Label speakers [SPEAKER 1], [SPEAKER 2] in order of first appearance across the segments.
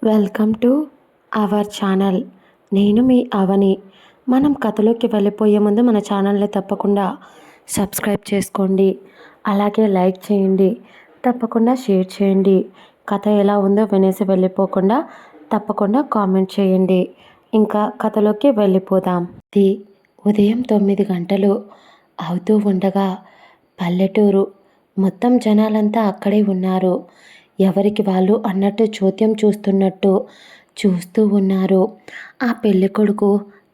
[SPEAKER 1] Welcome to our channel. నేను మీ అవని. మనం కథలోకి వెళ్ళిపోయే ముందు మన ఛానల్ని తప్పకుండా సబ్స్క్రైబ్ చేసుకోండి, అలాగే లైక్ చేయండి, తప్పకుండా షేర్ చేయండి. కథ ఎలా ఉందో వినేసి వెళ్ళిపోకుండా తప్పకుండా కామెంట్ చేయండి. ఇంకా కథలోకి వెళ్ళిపోదాం. ఇది ఉదయం 9 గంటలు అవుతూ ఉండగా పల్లెటూరు మొత్తం జనాలంతా అక్కడే ఉన్నారు. ఎవరికి వాళ్ళు అన్నట్టు చోద్యం చూస్తున్నట్టు చూస్తూ ఉన్నారు. ఆ పెళ్ళికొడుకు,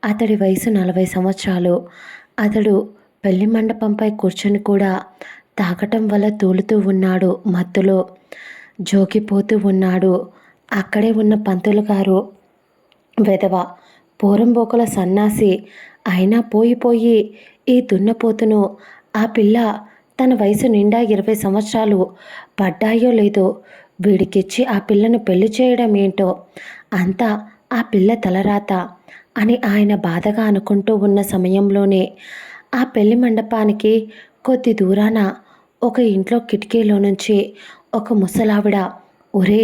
[SPEAKER 1] అతడి వయసు 40 సంవత్సరాలు. అతడు పెళ్లి మండపంపై కూర్చొని కూడా తాగటం వల్ల తూలుతూ ఉన్నాడు. మత్తులో జోగిపోతూ ఉన్నాడు. అక్కడే ఉన్న పంతులు గారు, వెధవ పోరంబోకల సన్నాసి అయినా పోయి ఈ దున్నపోతును, ఆ పిల్ల తన వయసు నిండా 20 సంవత్సరాలు పడ్డాయో లేదో వీడికిచ్చి ఆ పిల్లను పెళ్లి చేయడం ఏంటో, అంతా ఆ పిల్ల తలరాత అని ఆయన బాధగా అనుకుంటూ ఉన్న సమయంలోనే ఆ పెళ్లి మండపానికి కొద్ది దూరాన ఒక ఇంట్లో కిటికీలో నుంచి ఒక ముసలావిడ, ఒరే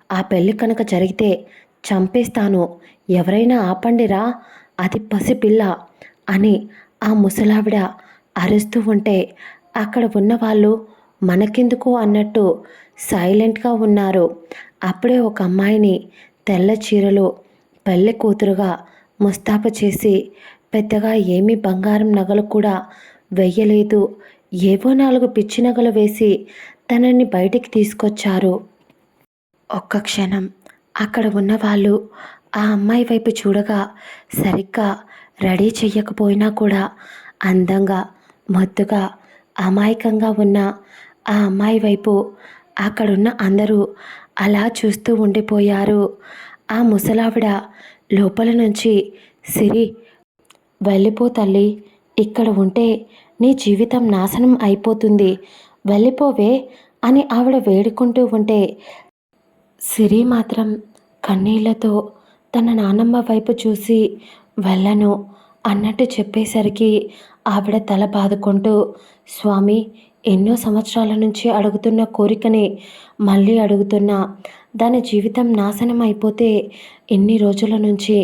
[SPEAKER 1] ఆ పెళ్ళి కనుక జరిగితే చంపేస్తాను, ఎవరైనా ఆపండిరా, అది పసిపిల్ల అని ఆ ముసలావిడ అరుస్తూ ఉంటే అక్కడ ఉన్న వాళ్ళు మనకెందుకు అన్నట్టు సైలెంట్గా ఉన్నారు. అప్పుడే ఒక అమ్మాయిని తెల్ల చీరలో పెళ్లి కూతురుగా ముస్తాబు చేసి, పెద్దగా ఏమీ బంగారం నగలు కూడా వెయ్యలేదు, ఏవో 4 పిచ్చి నగలు వేసి తనని బయటికి తీసుకొచ్చారు. ఒక్క క్షణం అక్కడ ఉన్న వాళ్ళు ఆ అమ్మాయి వైపు చూడగా, సరిగ్గా రెడీ చెయ్యకపోయినా కూడా అందంగా, ముద్దుగా, అమాయకంగా ఉన్న ఆ అమ్మాయి వైపు అక్కడున్న అందరూ అలా చూస్తూ ఉండిపోయారు. ఆ ముసలావిడ లోపల నుంచి, సిరి వెళ్ళిపో తల్లి, ఇక్కడ ఉంటే నీ జీవితం నాశనం అయిపోతుంది, వెళ్ళిపోవే అని ఆవిడ వేడుకుంటూ ఉంటే సిరి మాత్రం కన్నీళ్లతో తన నాన్నమ్మ వైపు చూసి వెళ్ళను అన్నట్టు చెప్పేసరికి ఆవిడ తల బాదుకుంటూ, స్వామి ఎన్నో సంవత్సరాల నుంచి అడుగుతున్న కోరికని మళ్ళీ అడుగుతున్నా, దాని జీవితం నాశనం అయిపోతే ఎన్ని రోజుల నుంచి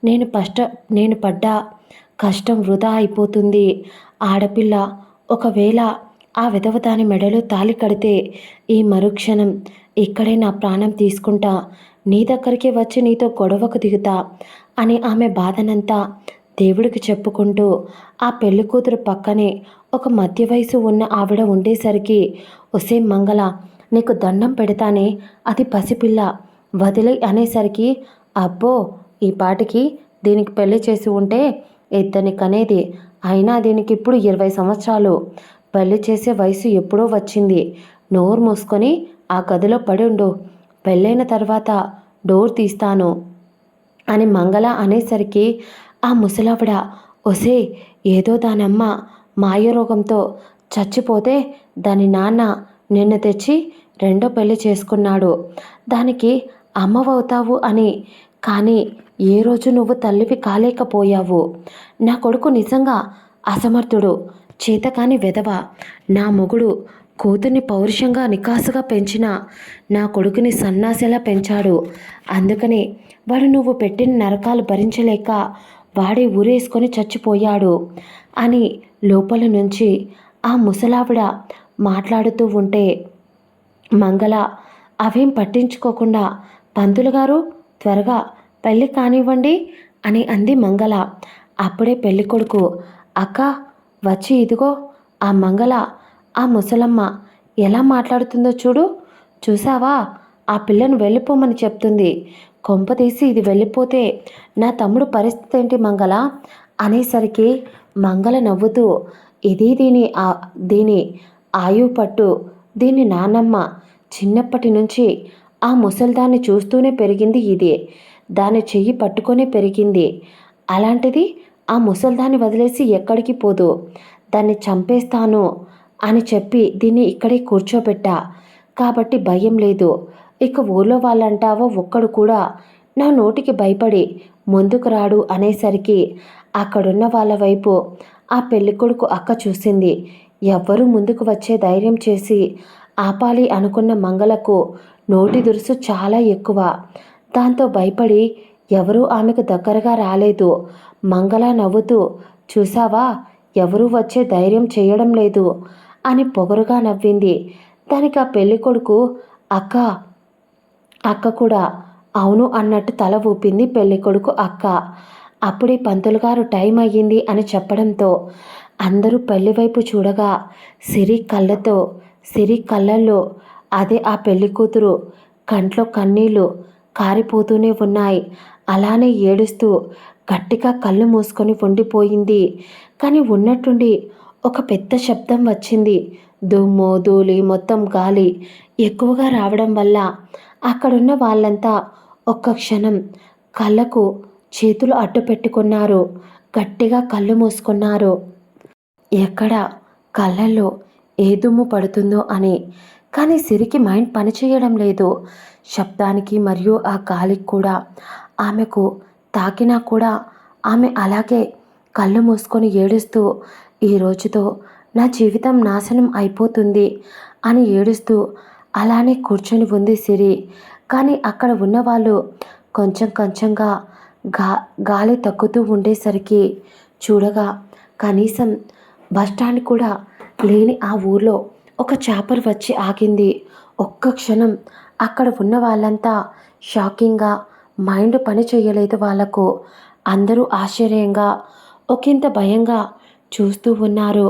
[SPEAKER 1] నేను పడ్డ కష్టం వృధా అయిపోతుంది. ఆడపిల్ల ఒకవేళ ఆ విధవ దాని మెడలో తాళి కడితే ఈ మరుక్షణం ఇక్కడే నా ప్రాణం తీసుకుంటా, నీ దగ్గరికి వచ్చి నీతో గొడవకు దిగుతా అని ఆమె బాధనంతా దేవుడికి చెప్పుకుంటూ ఆ పెళ్లి కూతురు పక్కనే ఒక మధ్య వయసు ఉన్న ఆవిడ ఉండేసరికి, ఒసే మంగళ నీకు దండం పెడతానే, అది పసిపిల్ల వదిలే అనేసరికి, అబ్బో ఈ పాటికి దీనికి పెళ్లి చేసి ఉంటే ఇద్దరిని కనేది, అయినా దీనికి ఇప్పుడు 20 సంవత్సరాలు, పెళ్లి చేసే వయసు ఎప్పుడో వచ్చింది, నోరు మూసుకొని ఆ గదిలో పడి ఉండు, పెళ్ళైన తర్వాత డోర్ తీస్తాను అని మంగళ అనేసరికి ఆ ముసలావిడ, ఒసే ఏదో దానమ్మ మాయరోగంతో చచ్చిపోతే దాని నాన్న నిన్ను తెచ్చి రెండో పెళ్లి చేసుకున్నాడు, దానికి అమ్మవవుతావు అని, కానీ ఏ రోజు నువ్వు తల్లివి కాలేకపోయావు. నా కొడుకు నిజంగా అసమర్థుడు, చేతకాని వెధవ, నా మొగుడు కూతుర్ని పౌరుషంగా నికాసుగా పెంచిన నా కొడుకుని సన్నాసిలా పెంచాడు, అందుకని వాడు నువ్వు పెట్టిన నరకాలు భరించలేక వాడే ఊరేసుకొని చచ్చిపోయాడు అని లోపల నుంచి ఆ ముసలావిడ మాట్లాడుతూ ఉంటే మంగళ అవేం పట్టించుకోకుండా, పంతులు గారు త్వరగా పెళ్ళి కానివ్వండి అని అంది మంగళ. అప్పుడే పెళ్ళికొడుకు, అక్క వచ్చి ఇదిగో ఆ మంగళ ఆ ముసలమ్మ ఎలా మాట్లాడుతుందో చూసావా, ఆ పిల్లను వెళ్ళిపోమని చెప్తుంది, కొంపతీసి ఇది వెళ్ళిపోతే నా తమ్ముడు పరిస్థితి ఏంటి మంగళ అనేసరికి మంగళ నవ్వుతూ, ఇది దీని ఆయువు పట్టు, దీని నాన్నమ్మ చిన్నప్పటి నుంచి ఆ ముసల్దాన్ని చూస్తూనే పెరిగింది, ఇది దాని చెయ్యి పట్టుకొనే పెరిగింది, అలాంటిది ఆ ముసల్దాన్ని వదిలేసి ఎక్కడికి పోదు, దాన్ని చంపేస్తాను అని చెప్పి దీన్ని ఇక్కడే కూర్చోబెట్టా, కాబట్టి భయం లేదు, ఇక ఊళ్ళో వాళ్ళంటావో ఒక్కడు కూడా నా నోటికి భయపడి ముందుకు రాడు అనేసరికి అక్కడున్న వాళ్ళ వైపు ఆ పెళ్ళికొడుకు అక్క చూసింది. ఎవ్వరూ ముందుకు వచ్చే ధైర్యం చేసి ఆపాలి అనుకున్న మంగళకు నోటి దురుసు చాలా ఎక్కువ. దాంతో భయపడి ఎవరూ ఆమెకు దగ్గరగా రాలేదు. మంగళ నవ్వుతూ, చూసావా, ఎవరూ వచ్చే ధైర్యం చేయడం లేదు అని పొగరుగా నవ్వింది. దానికి ఆ పెళ్ళికొడుకు, అక్క అక్క కూడా అవును అన్నట్టు తల ఊపింది పెళ్ళికొడుకు అక్క. అప్పుడే పంతులు గారు టైం అయ్యింది అని చెప్పడంతో అందరూ పెళ్లివైపు చూడగా సిరి కళ్ళల్లో అదే ఆ పెళ్లి కూతురు కంట్లో కన్నీళ్లు కారిపోతూనే ఉన్నాయి. అలానే ఏడుస్తూ గట్టిగా కళ్ళు మూసుకొని ఉండిపోయింది. కానీ ఉన్నట్టుండి ఒక పెద్ద శబ్దం వచ్చింది. దుమ్ము ధూళి మొత్తం గాలి ఎక్కువగా రావడం వల్ల అక్కడున్న వాళ్ళంతా ఒక్క క్షణం కళ్ళకు చేతులు అడ్డు పెట్టుకున్నారు. గట్టిగా కళ్ళు మూసుకున్నారు. ఎక్కడ కళ్ళల్లో ఏ దుమ్ము పడుతుందో అని. కానీ సిరికి మైండ్ పనిచేయడం లేదు. శబ్దానికి మరియు ఆ గాలికి కూడా ఆమెకు తాకినా కూడా ఆమె అలాగే కళ్ళు మూసుకొని ఏడుస్తూ, ఈ రోజుతో నా జీవితం నాశనం అయిపోతుంది అని ఏడుస్తూ అలానే కూర్చొని ఉంది సిరి. కానీ అక్కడ ఉన్నవాళ్ళు కొంచెం కొంచెంగా గాలి తగ్గుతూ ఉండేసరికి చూడగా కనీసం బస్టాండ్ కూడా లేని ఆ ఊర్లో ఒక చాపర్ వచ్చి ఆగింది. ఒక్క క్షణం అక్కడ ఉన్న వాళ్ళంతా షాకింగ్గా, మైండ్ పని చేయలేదు వాళ్ళకు. అందరూ ఆశ్చర్యంగా, ఒకంత భయంగా చూస్తూ ఉన్నారు.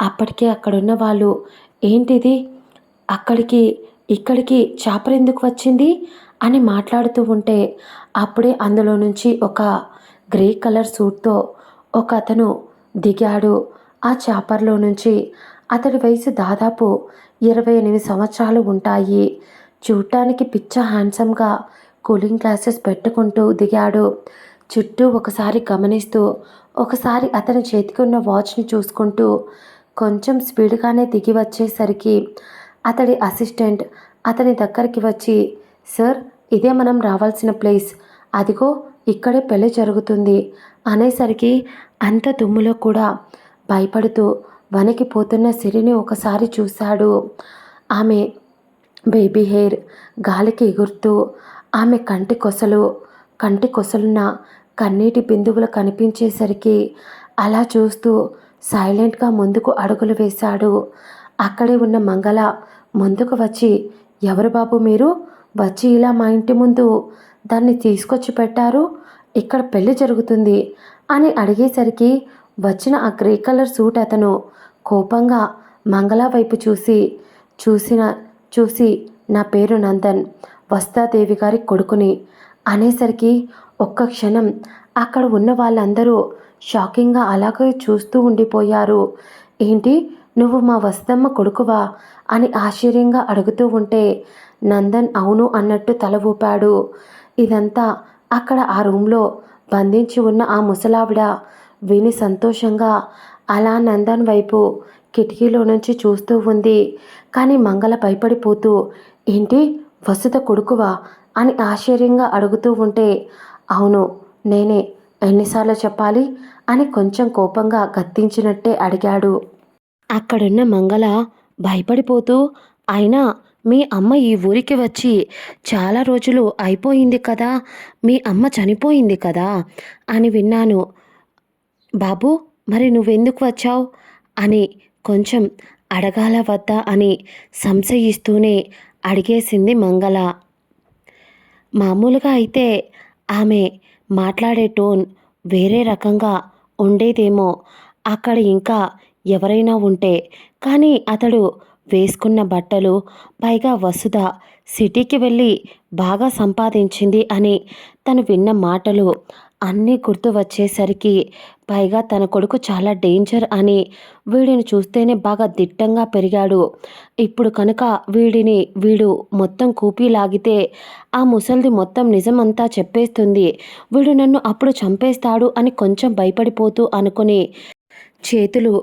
[SPEAKER 1] అప్పటికే అక్కడున్న వాళ్ళు, ఏంటిది, అక్కడికి ఇక్కడికి చాపర్ ఎందుకు వచ్చింది అని మాట్లాడుతూ ఉంటే అప్పుడే అందులో నుంచి ఒక గ్రే కలర్ సూట్తో ఒక అతను దిగాడు. ఆ చాపర్లో నుంచి అతడి వయసు దాదాపు 28 సంవత్సరాలు ఉంటాయి. చూడటానికి పిచ్చ హ్యాండ్సమ్గా కూలింగ్ గ్లాసెస్ పెట్టుకుంటూ దిగాడు. చుట్టూ ఒకసారి గమనిస్తూ, ఒకసారి అతని చేతికి ఉన్న వాచ్ని చూసుకుంటూ కొంచెం స్పీడ్గానే దిగి వచ్చేసరికి అతడి అసిస్టెంట్ అతని దగ్గరికి వచ్చి, సార్, ఇదే మనం రావాల్సిన ప్లేస్, అదిగో ఇక్కడే పెళ్ళి జరుగుతుంది అనేసరికి అంత దుమ్ములో కూడా భయపడుతూ వణికిపోతున్న సిరిని ఒకసారి చూశాడు. ఆమె బేబీ హెయిర్ గాలికి ఎగురుతూ, ఆమె కంటి కొసలున్న కన్నీటి బిందువులు కనిపించేసరికి అలా చూస్తూ సైలెంట్గా ముందుకు అడుగులు వేశాడు. అక్కడే ఉన్న మంగళ ముందుకు వచ్చి, ఎవరు బాబు మీరు, వచ్చి ఇలా మా ఇంటి ముందు దాన్ని తీసుకొచ్చి పెట్టారు, ఇక్కడ పెళ్ళి జరుగుతుంది అని అడిగేసరికి వచ్చిన ఆ గ్రే కలర్ సూట్ అతను కోపంగా మంగళ వైపు చూసి నా పేరు నందన్, వస్తాదేవి గారి కొడుకుని అనేసరికి ఒక్క క్షణం అక్కడ ఉన్న వాళ్ళందరూ షాకింగ్గా అలాగే చూస్తూ ఉండిపోయారు. ఏంటి, నువ్వు మా వస్తమ్మ కొడుకువా అని ఆశ్చర్యంగా అడుగుతూ ఉంటే నందన్ అవును అన్నట్టు తల ఊపాడు. ఇదంతా అక్కడ ఆ రూమ్లో బంధించి ఉన్న ఆ ముసలావిడ విని సంతోషంగా అలా నందన్ వైపు కిటికీలో నుంచి చూస్తూ ఉంది. కానీ మంగళ భయపడిపోతూ, ఏంటి, వసుత కొడుకువా అని ఆశ్చర్యంగా అడుగుతూ ఉంటే, అవును నేనే, ఎన్నిసార్లు చెప్పాలి అని కొంచెం కోపంగా గద్దించినట్టే అడిగాడు. అక్కడున్న మంగళ భయపడిపోతూ, అయినా మీ అమ్మ ఈ ఊరికి వచ్చి చాలా రోజులు అయిపోయింది కదా, మీ అమ్మ చనిపోయింది కదా అని విన్నాను. బాబు, మరి నువ్వెందుకు వచ్చావు అని కొంచెం అడగాల వద్దా అని సంశయిస్తూనే అడిగేసింది మంగళ. మామూలుగా అయితే ఆమె మాట్లాడే టోన్ వేరే రకంగా ఉండేదేమో అక్కడ ఇంకా ఎవరైనా ఉంటే. కానీ అతడు వేసుకున్న బట్టలు, పైగా వసుధ సిటీకి వెళ్ళి బాగా సంపాదించింది అని తను విన్న మాటలు అన్నీ గుర్తు వచ్చేసరికి, పైగా తన కొడుకు చాలా డేంజర్ అని, వీడిని చూస్తేనే బాగా దిట్టంగా పెరిగాడు, ఇప్పుడు కనుక వీడు మొత్తం కూపీ లాగితే ఆ ముసల్ది మొత్తం నిజమంతా చెప్పేస్తుంది, వీడు నన్ను అప్పుడు చంపేస్తాడు అని కొంచెం భయపడిపోతూ అనుకుని చేతులు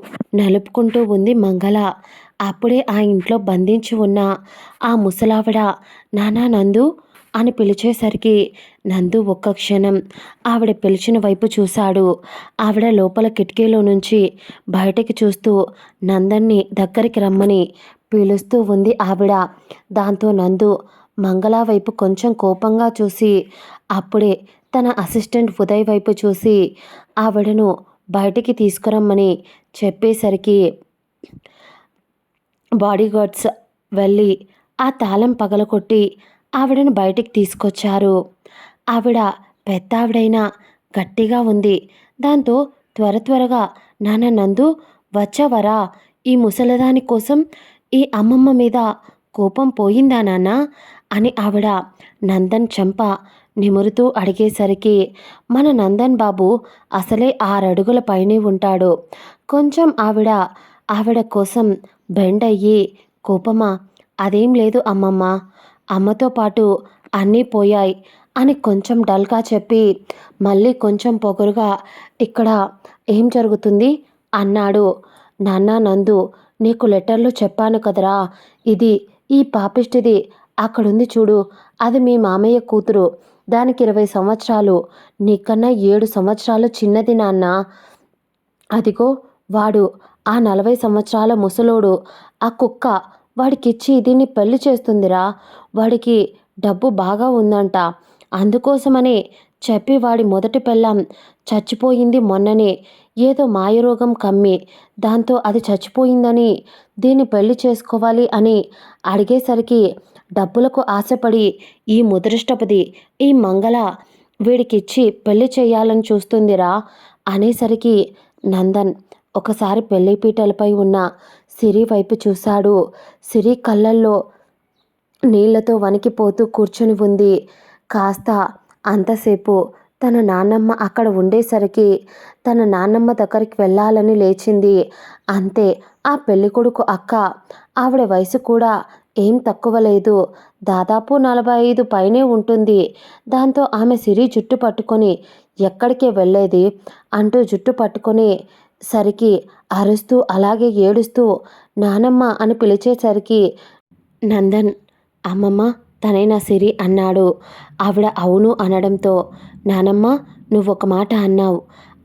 [SPEAKER 1] నలుపుకుంటూ ఉంది మంగళ. అప్పుడే ఆ ఇంట్లో బంధించి ఉన్న ఆ ముసలావిడ నానా నందు అని పిలిచేసరికి నందు ఒక్క క్షణం ఆవిడ పిలిచిన వైపు చూశాడు. ఆవిడ లోపల కిటికీలో నుంచి బయటికి చూస్తూ నందన్ని దగ్గరికి రమ్మని పిలుస్తూ ఉంది ఆవిడ. దాంతో నందు మంగళ వైపు కొంచెం కోపంగా చూసి అప్పుడే తన అసిస్టెంట్ ఉదయ్ వైపు చూసి ఆవిడను బయటికి తీసుకురమ్మని చెప్పేసరికి బాడీగార్డ్స్ వెళ్ళి ఆ తాళం పగలకొట్టి ఆవిడను బయటికి తీసుకొచ్చారు. ఆవిడ పెద్దావిడైనా గట్టిగా ఉంది. దాంతో త్వరగా నాన్న నందు వచ్చావరా, ఈ ముసలిదాని కోసం ఈ అమ్మమ్మ మీద కోపం పోయిందా నాన్న అని ఆవిడ నందన్ చెంప నిమురుతూ అడిగేసరికి మన నందన్ బాబు అసలే 6 అడుగుల పైనే ఉంటాడు. కొంచెం ఆవిడ కోసం బెండ్ అయ్యి కోపమా, అదేం లేదు అమ్మమ్మ, అమ్మతో పాటు అన్నీ పోయాయి అని కొంచెం డల్గా చెప్పి మళ్ళీ కొంచెం పొగరుగా ఇక్కడ ఏం జరుగుతుంది అన్నాడు. నాన్న నందు, నీకు లెటర్లో చెప్పాను కదరా, ఇది ఈ పాపిష్టిది అక్కడుంది చూడు, అది మీ మామయ్య కూతురు, దానికి 20 సంవత్సరాలు, నీకన్నా 7 సంవత్సరాలు చిన్నది నాన్న. అదిగో వాడు ఆ 40 సంవత్సరాల ముసలోడు, ఆ కుక్క వాడికిచ్చి దీన్ని పెళ్లి చేస్తుందిరా, వాడికి డబ్బు బాగా ఉందంట, అందుకోసమని చెప్పి వాడి మొదటి పెళ్ళాం చచ్చిపోయింది మొన్ననే, ఏదో మాయరోగం కమ్మి, దాంతో అది చచ్చిపోయిందని దీన్ని పెళ్లి చేసుకోవాలి అని అడిగేసరికి డబ్బులకు ఆశపడి ఈ ముదృష్టపది ఈ మంగళ వీడికిచ్చి పెళ్లి చేయాలని చూస్తుందిరా అనేసరికి నందన్ ఒకసారి పెళ్లిపీటలపై ఉన్న సిరి వైపు చూశాడు. సిరి కళ్ళల్లో నీళ్లతో వణికిపోతూ కూర్చుని ఉంది. కాస్త అంతసేపు తన నాన్నమ్మ అక్కడ ఉండేసరికి తన నాన్నమ్మ దగ్గరికి వెళ్ళాలని లేచింది. అంతే, ఆ పెళ్ళికొడుకు అక్క, ఆవిడ వయసు కూడా ఏం తక్కువ లేదు, దాదాపు 45 పైనే ఉంటుంది. దాంతో ఆమె సిరి జుట్టు పట్టుకొని ఎక్కడికే వెళ్ళేది అంటూ జుట్టు పట్టుకొని సరికి అరుస్తూ అలాగే ఏడుస్తూ నానమ్మ అని పిలిచేసరికి నందన్ అమ్మమ్మ తనైనా సిరి అన్నాడు. ఆవిడ అవును అనడంతో నానమ్మ నువ్వొక మాట అన్నావు,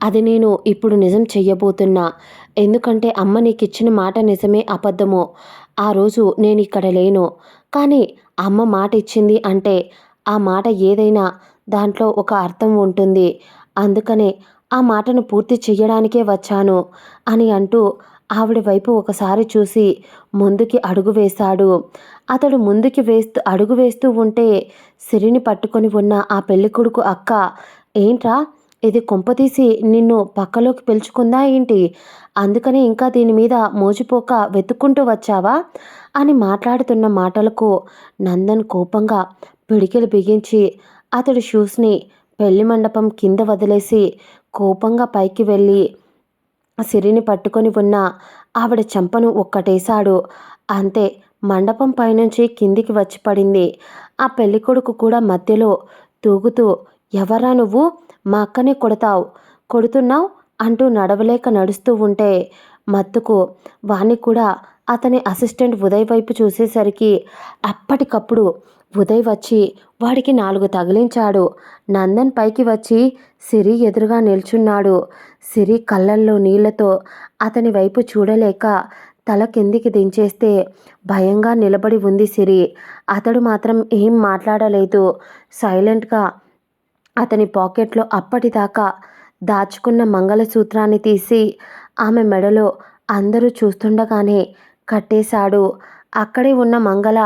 [SPEAKER 1] అది నేను ఇప్పుడు నిజం చెయ్యబోతున్నా, ఎందుకంటే అమ్మ నీకిచ్చిన మాట నిజమే అబద్ధమో, ఆ రోజు నేను ఇక్కడ లేను, కానీ అమ్మ మాట ఇచ్చింది అంటే ఆ మాట ఏదైనా దాంట్లో ఒక అర్థం ఉంటుంది, అందుకనే ఆ మాటను పూర్తి చెయ్యడానికే వచ్చాను అని అంటూ ఆవిడ వైపు ఒకసారి చూసి ముందుకి అడుగు వేశాడు. అతడు ముందుకి అడుగు వేస్తూ ఉంటే సిరిని పట్టుకొని ఉన్న ఆ పెళ్ళికొడుకు అక్క, ఏంట్రా ఇది కొంపతీసి నిన్ను పక్కలోకి పిలుచుకుందా ఏంటి, అందుకని ఇంకా దీని మీద మోచిపోక వెతుక్కుంటూ వచ్చావా అని మాట్లాడుతున్న మాటలకు నందన్ కోపంగా పిడికిలు బిగించి అతడి షూస్ని పెళ్లి మండపం కింద వదిలేసి కోపంగా పైకి వెళ్ళి సిరిని పట్టుకొని ఉన్న ఆవిడ చెంపను ఒక్కటేశాడు. అంతే, మండపం పైనుంచి కిందికి వచ్చి పడింది. ఆ పెళ్ళికొడుకు కూడా మధ్యలో తూగుతూ, ఎవరా నువ్వు, మా అక్కనే కొడుతున్నావు అంటూ నడవలేక నడుస్తూ ఉంటే మత్తుకు వాణ్ణి కూడా అతని అసిస్టెంట్ ఉదయ్ వైపు చూసేసరికి అప్పటికప్పుడు ఉదయ్ వచ్చి వాడికి 4 తగిలించాడు. నందన్ పైకి వచ్చి సిరి ఎదురుగా నిల్చున్నాడు. సిరి కళ్ళల్లో నీళ్లతో అతని వైపు చూడలేక తల కిందికి దించేస్తే భయంగా నిలబడి ఉంది సిరి. అతడు మాత్రం ఏం మాట్లాడలేదు. సైలెంట్గా అతని పాకెట్లో అప్పటిదాకా దాచుకున్న మంగళసూత్రాన్ని తీసి ఆమె మెడలో అందరూ చూస్తుండగానే కట్టేశాడు. అక్కడే ఉన్న మంగళ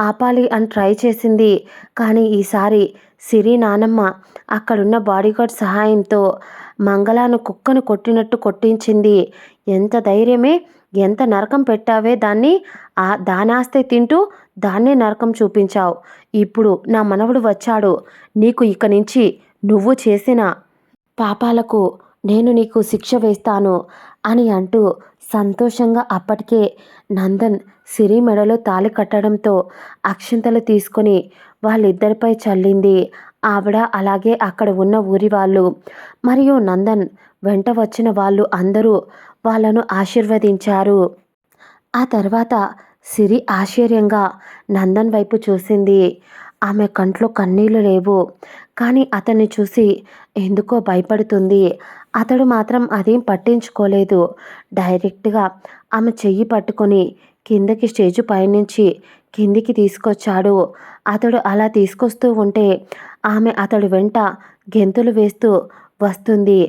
[SPEAKER 1] ఆపాలి అని ట్రై చేసింది, కానీ ఈసారి సిరి నానమ్మ అక్కడున్న బాడీగార్డ్ సహాయంతో మంగళను కుక్కను కొట్టినట్టు కొట్టించింది. ఎంత ధైర్యమే, ఎంత నరకం పెట్టావే దాన్ని, దానాస్తే తింటూ దాన్నే నరకం చూపించావు, ఇప్పుడు నా మనవడు వచ్చాడు, నీకు ఇక నుంచి నువ్వు చేసిన పాపాలకు నేను నీకు శిక్ష వేస్తాను అని అంటూ సంతోషంగా అప్పటికే నందన్ సిరి మెడలో తాళి కట్టడంతో అక్షింతలు తీసుకొని వాళ్ళిద్దరిపై చల్లింది. ఆవిడ అలాగే అక్కడ ఉన్న ఊరి వాళ్ళు మరియు నందన్ వెంట వచ్చిన వాళ్ళు అందరూ వాళ్ళను ఆశీర్వదించారు. ఆ తర్వాత సిరి ఆశ్చర్యంగా నందన్ వైపు చూసింది. ఆమె కంట్లో కన్నీళ్లు లేవు, కానీ అతన్ని చూసి ఎందుకో భయపడుతుంది. అతడు మాత్రం అదేం పట్టించుకోలేదు. డైరెక్ట్గా ఆమె చెయ్యి పట్టుకొని కిందకి స్టేజ్ పైనుంచి కిందికి తీసుకొచ్చాడు. అతడు అలా తీసుకొస్తూ ఉంటే ఆమె అతడు వెంట గెంతులు వేస్తూ వస్తుంది.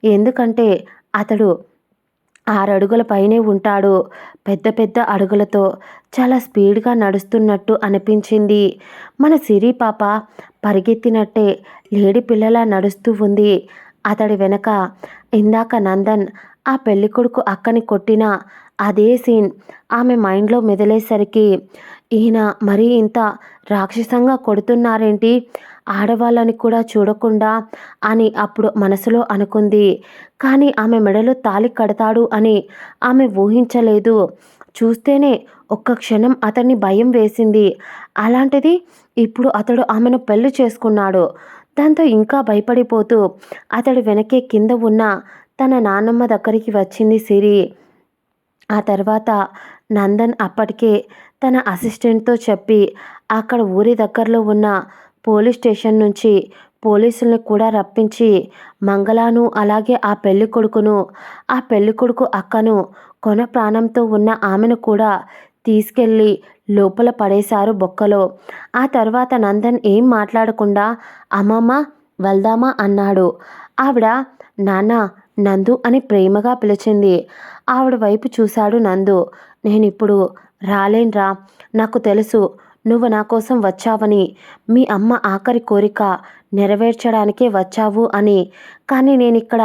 [SPEAKER 1] ఎందుకంటే అతడు 6 అడుగుల పైనే ఉంటాడు. పెద్ద పెద్ద అడుగులతో చాలా స్పీడ్‌గా నడుస్తున్నట్టు అనిపించింది. మన సిరి పాప పరిగెత్తినట్టే లేడి పిల్లలా నడుస్తూ ఉంది. అతడి వెనక ఇందాక నందన్ ఆ పెళ్ళికొడుకు అక్కని కొట్టిన అదే సీన్ ఆమె మైండ్‌లో మెదిలేసరికి ఈయన మరీ ఇంత రాక్షసంగా కొడుతున్నారేంటి? ఆడవాళ్ళని కూడా చూడకుండా అని అప్పుడు మనసులో అనుకుంది. కానీ ఆమె మెడలో తాళి కడతాడు అని ఆమె ఊహించలేదు. చూస్తేనే ఒక్క క్షణం అతన్ని భయం వేసింది. అలాంటిది ఇప్పుడు అతడు ఆమెను పెళ్లి చేసుకున్నాడు. దాంతో ఇంకా భయపడిపోతూ అతడి వెనకే కింద ఉన్న తన నాన్నమ్మ దగ్గరికి వచ్చింది సిరి. ఆ తర్వాత నందన్ అప్పటికే తన అసిస్టెంట్తో చెప్పి అక్కడ ఊరి దగ్గరలో ఉన్న పోలీస్ స్టేషన్ నుంచి పోలీసుల్ని కూడా రప్పించి మంగళను అలాగే ఆ పెళ్లి కొడుకును ఆ పెళ్లి కొడుకు అక్కను కొన ప్రాణంతో ఉన్న ఆమెను కూడా తీసుకెళ్ళి లోపల పడేశారు బొక్కలో. ఆ తర్వాత నందన్ ఏం మాట్లాడకుండా అమ్మమ్మ వెళ్దామా అన్నాడు. ఆవిడ నాన్న నందు అని ప్రేమగా పిలిచింది. ఆవిడ వైపు చూశాడు నందు. నేనిప్పుడు రాలేన్రా. నాకు తెలుసు నువ్వు నా కోసం వచ్చావని, మీ అమ్మ ఆఖరి కోరిక నెరవేర్చడానికే వచ్చావు అని. కానీ నేనిక్కడ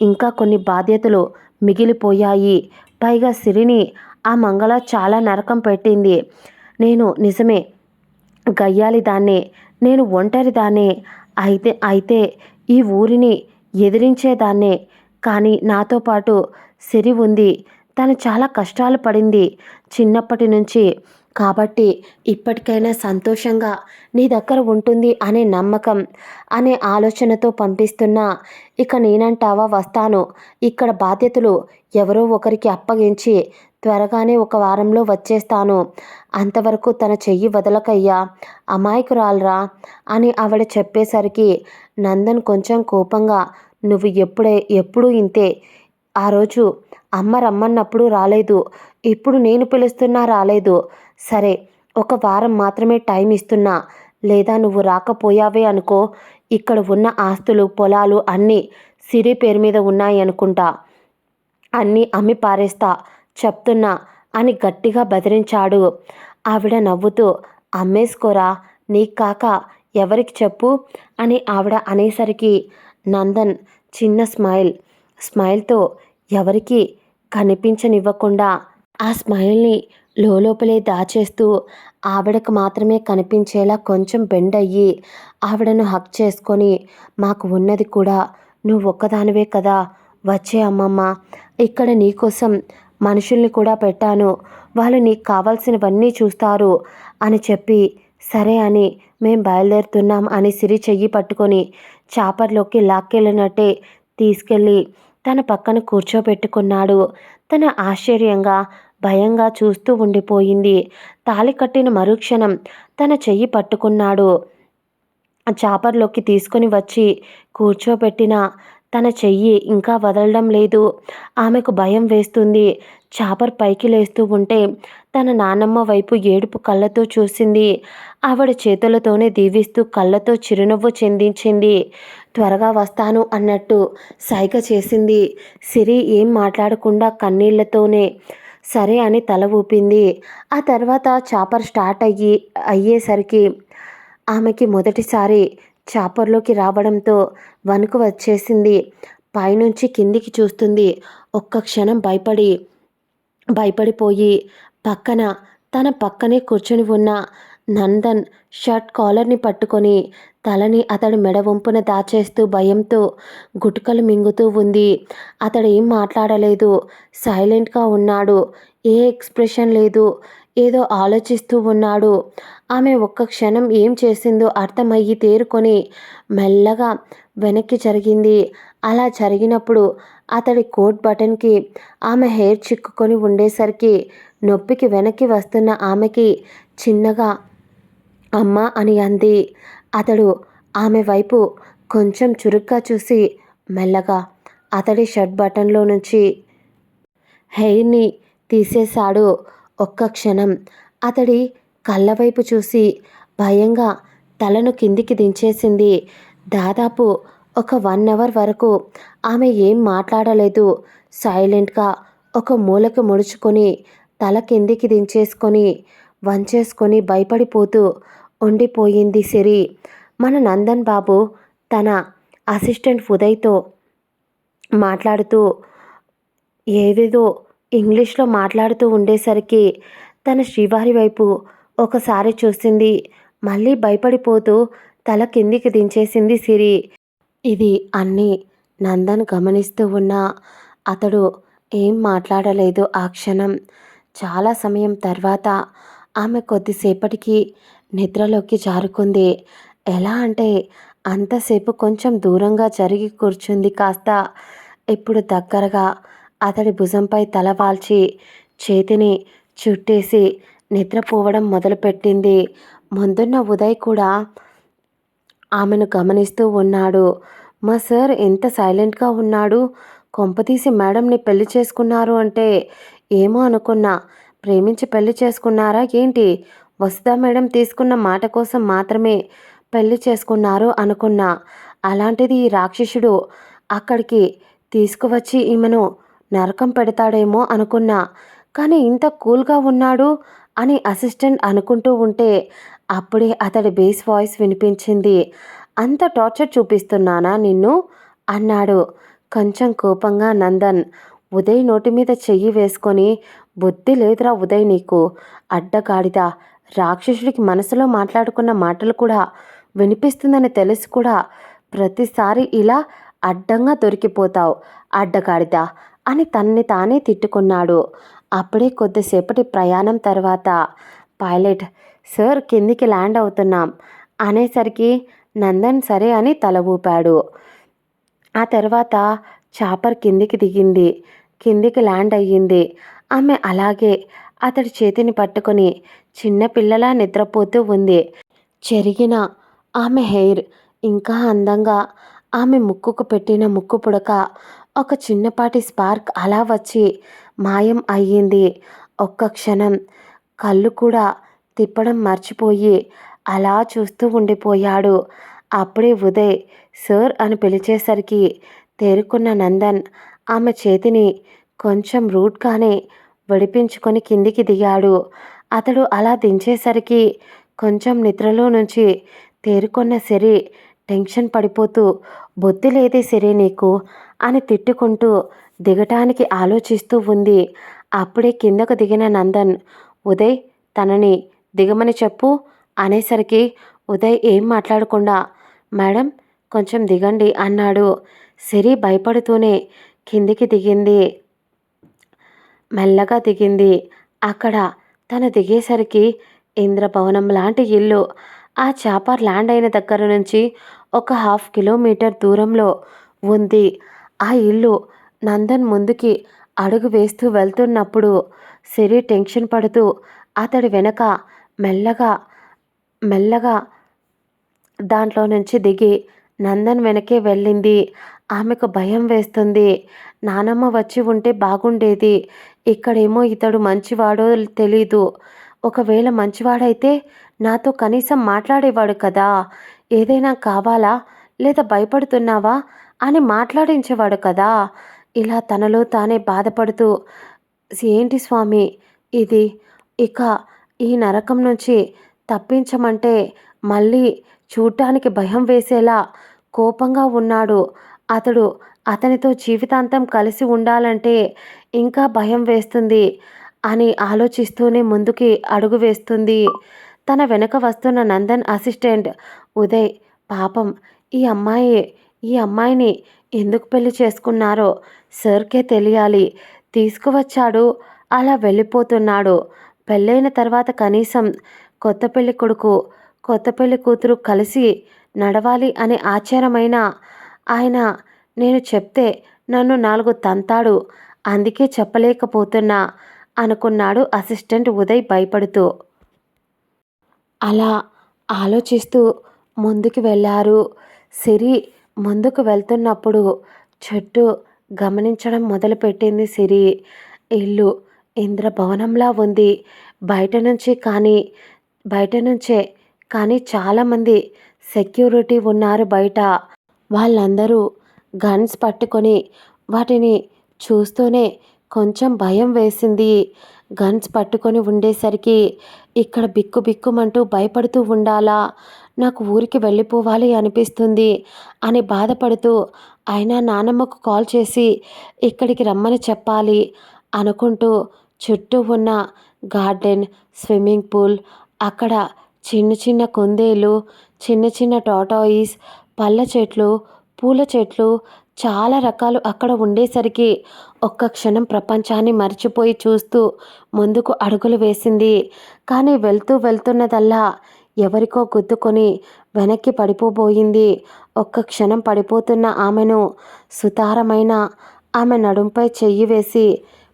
[SPEAKER 1] ఇంకా కొన్ని బాధ్యతలు మిగిలిపోయాయి. పైగా సిరిని ఆ మంగళ చాలా నరకం పెట్టింది. నేను నిజమే గయ్యాళిదాన్నే. నేను ఒంటరిదాన్నే. అయితే ఈ ఊరిని ఎదిరించేదాన్నే. కానీ నాతో పాటు సిరి ఉంది. తను చాలా కష్టాలు పడింది చిన్నప్పటి నుంచి. కాబట్టి ఇప్పటికైనా సంతోషంగా నీ దగ్గర ఉంటుంది అనే నమ్మకం, అనే ఆలోచనతో పంపిస్తున్నా. ఇక నేనంటావా వస్తాను. ఇక్కడ బాధ్యతలు ఎవరో ఒకరికి అప్పగించి త్వరగానే 1 వారంలో వచ్చేస్తాను. అంతవరకు తన చెయ్యి వదలకయ్యా, అమాయకురాల్రా అని ఆవిడ చెప్పేసరికి నందన్ కొంచెం కోపంగా నువ్వు ఎప్పుడూ ఇంతే. ఆ రోజు అమ్మ రమ్మన్నప్పుడు రాలేదు. ఇప్పుడు నేను పిలుస్తున్నా రాలేదు. సరే 1 వారం మాత్రమే టైం ఇస్తున్నా. లేదా నువ్వు రాకపోయావే అనుకో, ఇక్కడ ఉన్న ఆస్తులు పొలాలు అన్నీ సిరి పేరు మీద ఉన్నాయి అనుకుంటా. అన్నీ అమ్మి పారేస్తా చెప్తున్నా అని గట్టిగా బెదిరించాడు. ఆవిడ నవ్వుతూ అమ్మేసుకోరా, నీకు కాక ఎవరికి చెప్పు అని ఆవిడ అనేసరికి నందన్ చిన్న స్మైల్తో ఎవరికి కనిపించనివ్వకుండా ఆ స్మైల్ని లోపలే దాచేస్తూ ఆవిడకు మాత్రమే కనిపించేలా కొంచెం బెండ్ అయ్యి ఆవిడను హగ్ చేసుకొని మాకు ఉన్నది కూడా నువ్వు ఒక్కదానివే కదా, వచ్చే అమ్మమ్మ. ఇక్కడ నీకోసం మనుషుల్ని కూడా పెట్టాను. వాళ్ళు నీకు కావాల్సినవన్నీ చూస్తారు అని చెప్పి సరే అని మేం బయలుదేరుతున్నాం అని సిరి చెయ్యి పట్టుకొని చాపర్లోకి లాక్కెళ్ళినట్టే తీసుకెళ్ళి తన పక్కన కూర్చోబెట్టుకున్నాడు. తన ఆశ్చర్యంగా భయంగా చూస్తూ ఉండిపోయింది. తాళి కట్టిన మరుక్షణం తన చెయ్యి పట్టుకున్నాడు. చాపర్లోకి తీసుకొని వచ్చి కూర్చోబెట్టిన తన చెయ్యి ఇంకా వదలడం లేదు. ఆమెకు భయం వేస్తుంది. చాపర్ పైకి లేస్తూ ఉంటే తన నాన్నమ్మ వైపు ఏడుపు కళ్ళతో చూసింది. ఆవిడ చేతులతోనే దీవిస్తూ కళ్ళతో చిరునవ్వు చిందించింది. త్వరగా వస్తాను అన్నట్టు సైగ చేసింది. సిరి ఏం మాట్లాడకుండా కన్నీళ్లతోనే సరే అని తల ఊపింది. ఆ తర్వాత చాపర్ స్టార్ట్ అయ్యేసరికి ఆమెకి మొదటిసారి చాపర్లోకి రావడంతో వణుకు వచ్చేసింది. పైనుంచి కిందికి చూస్తుంది. ఒక్క క్షణం భయపడిపోయి తన పక్కనే కూర్చొని ఉన్న నందన్ షర్ట్ కాలర్ని పట్టుకొని తలని అతడి మెడ వంపున దాచేస్తూ భయంతో గుటకలు మింగుతూ ఉంది. అతడు ఏం మాట్లాడలేదు. సైలెంట్గా ఉన్నాడు. ఏ ఎక్స్ప్రెషన్ లేదు. ఏదో ఆలోచిస్తూ ఉన్నాడు. ఆమె ఒక్క క్షణం ఏం చేసిందో అర్థమయ్యి తేరుకొని మెల్లగా వెనక్కి జరిగింది. అలా జరిగినప్పుడు అతడి కోట్ బటన్కి ఆమె హెయిర్ చిక్కుకొని ఉండేసరికి నొప్పికి వెనక్కి వస్తున్న ఆమెకి చిన్నగా అమ్మా అని అంది. అతడు ఆమె వైపు కొంచెం చురుగ్గా చూసి మెల్లగా అతడి షర్ట్ బటన్లో నుంచి హెయిర్ని తీసేశాడు. ఒక్క క్షణం అతడి కళ్ళ వైపు చూసి భయంగా తలను కిందికి దించేసింది. దాదాపు ఒక 1 అవర్ వరకు ఆమె ఏం మాట్లాడలేదు. సైలెంట్గా ఒక మూలకు ముడుచుకొని తల కిందికి దించేసుకొని వంచేసుకొని భయపడిపోతూ ఉండిపోయింది సిరి. మన నందన్ బాబు తన అసిస్టెంట్ ఉదయ్తో మాట్లాడుతూ ఏదేదో ఇంగ్లీష్లో మాట్లాడుతూ ఉండేసరికి తన శ్రీవారి వైపు ఒకసారి చూసింది. మళ్ళీ భయపడిపోతూ తల కిందికి దించేసింది సిరి. ఇది అన్నీ నందన్ గమనిస్తూ ఉన్నా అతడు ఏం మాట్లాడలేదు ఆ క్షణం. చాలా సమయం తర్వాత ఆమె కొద్దిసేపటికి నిద్రలోకి జారుకుంది. ఎలా అంటే అంతసేపు కొంచెం దూరంగా జరిగి కూర్చుంది కాస్త ఇప్పుడు దగ్గరగా అతడి భుజంపై తల వాల్చి చేతిని చుట్టేసి నిద్రపోవడం మొదలుపెట్టింది. ముందున్న ఉదయ్ కూడా ఆమెను గమనిస్తూ ఉన్నాడు. మా సార్ ఎంత సైలెంట్గా ఉన్నాడు. కొంపతీసి మేడంని పెళ్లి చేసుకున్నారు అంటే ఏమో అనుకున్నా. ప్రేమించి పెళ్లి చేసుకున్నారా ఏంటి? వసుధా మేడం తీసుకున్న మాట కోసం మాత్రమే పెళ్లి చేసుకున్నారు అనుకున్నా. అలాంటిది ఈ రాక్షసుడు అక్కడికి తీసుకువచ్చి ఈమెను నరకం పెడతాడేమో అనుకున్నా. కానీ ఇంత కూల్గా ఉన్నాడు అని అసిస్టెంట్ అనుకుంటూ ఉంటే అప్పుడే అతడి బేస్ వాయిస్ వినిపించింది. అంత టార్చర్ చూపిస్తున్నానా నిన్ను అన్నాడు కొంచెం కోపంగా నందన్. ఉదయ్ నోటి మీద చెయ్యి వేసుకొని బుద్ధి లేదురా ఉదయ్ నీకు, అడ్డగాడిద, రాక్షసుడికి మనసులో మాట్లాడుకున్న మాటలు కూడా వినిపిస్తుందని తెలిసి కూడా ప్రతిసారి ఇలా అడ్డంగా దొరికిపోతావు అడ్డగాడిద అని తన్ని తానే తిట్టుకున్నాడు. అప్పుడే కొద్దిసేపటి ప్రయాణం తర్వాత పైలట్ సార్ కిందికి ల్యాండ్ అవుతున్నాం అనేసరికి నందన్ సరే అని తల ఊపాడు. ఆ తర్వాత చాపర్ కిందికి దిగింది. కిందికి ల్యాండ్ అయ్యింది. ఆమె అలాగే అతడి చేతిని పట్టుకొని చిన్నపిల్లలా నిద్రపోతూ ఉంది. చెరిగిన ఆమె హెయిర్ ఇంకా అందంగా, ఆమె ముక్కుకు పెట్టిన ముక్కు పుడక ఒక చిన్నపాటి స్పార్క్ అలా వచ్చి మాయం అయ్యింది. ఒక్క క్షణం కళ్ళు కూడా తిప్పడం మర్చిపోయి అలా చూస్తూ ఉండిపోయాడు. అప్పుడే ఉదయ్ సార్ అని పిలిచేసరికి తేరుకున్న నందన్ ఆమె చేతిని కొంచెం రూట్గానే విడిపించుకొని కిందికి దిగాడు. అతడు అలా దించేసరికి కొంచెం నిద్రలో నుంచి తేరుకున్న సిరి టెన్షన్ పడిపోతూ బుద్ధి లేదే సిరి నీకు అని తిట్టుకుంటూ దిగటానికి ఆలోచిస్తూ ఉంది. అప్పుడే కిందకు దిగిన నందన్ ఉదయ్ తనని దిగమని చెప్పు అనేసరికి ఉదయ్ ఏం మాట్లాడకుండా మేడం కొంచెం దిగండి అన్నాడు. సిరి భయపడుతూనే కిందికి దిగింది. మెల్లగా దిగింది. అక్కడ తను దిగేసరికి ఇంద్రభవనం లాంటి ఇల్లు. ఆ చాపర్ ల్యాండ్ అయిన దగ్గర నుంచి ఒక 1/2 కిలోమీటర్ దూరంలో ఉంది ఆ ఇల్లు. నందన్ ముందుకి అడుగు వేస్తూ వెళ్తున్నప్పుడు సిరి టెన్షన్ పడుతూ అతడి వెనక మెల్లగా మెల్లగా దాంట్లో నుంచి దిగి నందన్ వెనకే వెళ్ళింది. ఆమెకు భయం వేస్తుంది. నానమ్మ వచ్చి ఉంటే బాగుండేది. ఇక్కడేమో ఇతడు మంచివాడో తెలీదు. ఒకవేళ మంచివాడైతే నాతో కనీసం మాట్లాడేవాడు కదా. ఏదైనా కావాలా లేదా భయపడుతున్నావా అని మాట్లాడించేవాడు కదా. ఇలా తనలో తానే బాధపడుతూ ఏంటి స్వామి ఇది, ఇక ఈ నరకం నుంచి తప్పించమంటే మళ్ళీ చూడ్డానికి భయం వేసేలా కోపంగా ఉన్నాడు అతడు. అతనితో జీవితాంతం కలిసి ఉండాలంటే ఇంకా భయం వేస్తుంది అని ఆలోచిస్తూనే ముందుకి అడుగు వేస్తుంది. తన వెనక వస్తున్న నందన్ అసిస్టెంట్ ఉదయ్ పాపం ఈ అమ్మాయిని ఎందుకు పెళ్లి చేసుకున్నారో సార్కే తెలియాలి. తీసుకువచ్చాడు, అలా వెళ్ళిపోతున్నాడు. పెళ్ళైన తర్వాత కనీసం కొత్త పెళ్లి కొడుకు కొత్త పెళ్లి కూతురు కలిసి నడవాలి అనే ఆచారమైన ఆయన నేను చెప్తే నన్ను 4 తంతాడు. అందుకే చెప్పలేకపోతున్నా అనుకున్నాడు అసిస్టెంట్ ఉదయ్ భయపడుతూ. అలా ఆలోచిస్తూ ముందుకు వెళ్ళారు. సిరి ముందుకు వెళ్తున్నప్పుడు చుట్టూ గమనించడం మొదలుపెట్టింది సిరి. ఇల్లు ఇంద్రభవనంలా ఉంది. బయట నుంచి కానీ బయట నుంచే, కానీ చాలామంది సెక్యూరిటీ ఉన్నారు బయట. వాళ్ళందరూ గన్స్ పట్టుకొని వాటిని చూస్తూనే కొంచెం భయం వేసింది. గన్స్ పట్టుకొని ఉండేసరికి ఇక్కడ బిక్కు బిక్కుమంటూ భయపడుతూ ఉండాలా, నాకు ఊరికి వెళ్ళిపోవాలి అనిపిస్తుంది అని బాధపడుతూ, అయినా నానమ్మకు కాల్ చేసి ఇక్కడికి రమ్మని చెప్పాలి అనుకుంటూ చుట్టూ ఉన్న గార్డెన్, స్విమ్మింగ్ పూల్, అక్కడ చిన్న చిన్న కుందేలు, చిన్న చిన్న టాటాయిస్, పళ్ళ చెట్లు, పూల చెట్లు, చాలా రకాలు అక్కడ ఉండేసరికి ఒక్క క్షణం ప్రపంచాన్ని మర్చిపోయి చూస్తూ ముందుకు అడుగులు వేసింది. కానీ వెళ్తూ వెళ్తున్నదల్లా ఎవరికో గుద్దుకొని వెనక్కి పడిపోబోయింది. ఒక్క క్షణం పడిపోతున్న ఆమెను సుతారమైన ఆమె నడుంపై చెయ్యి వేసి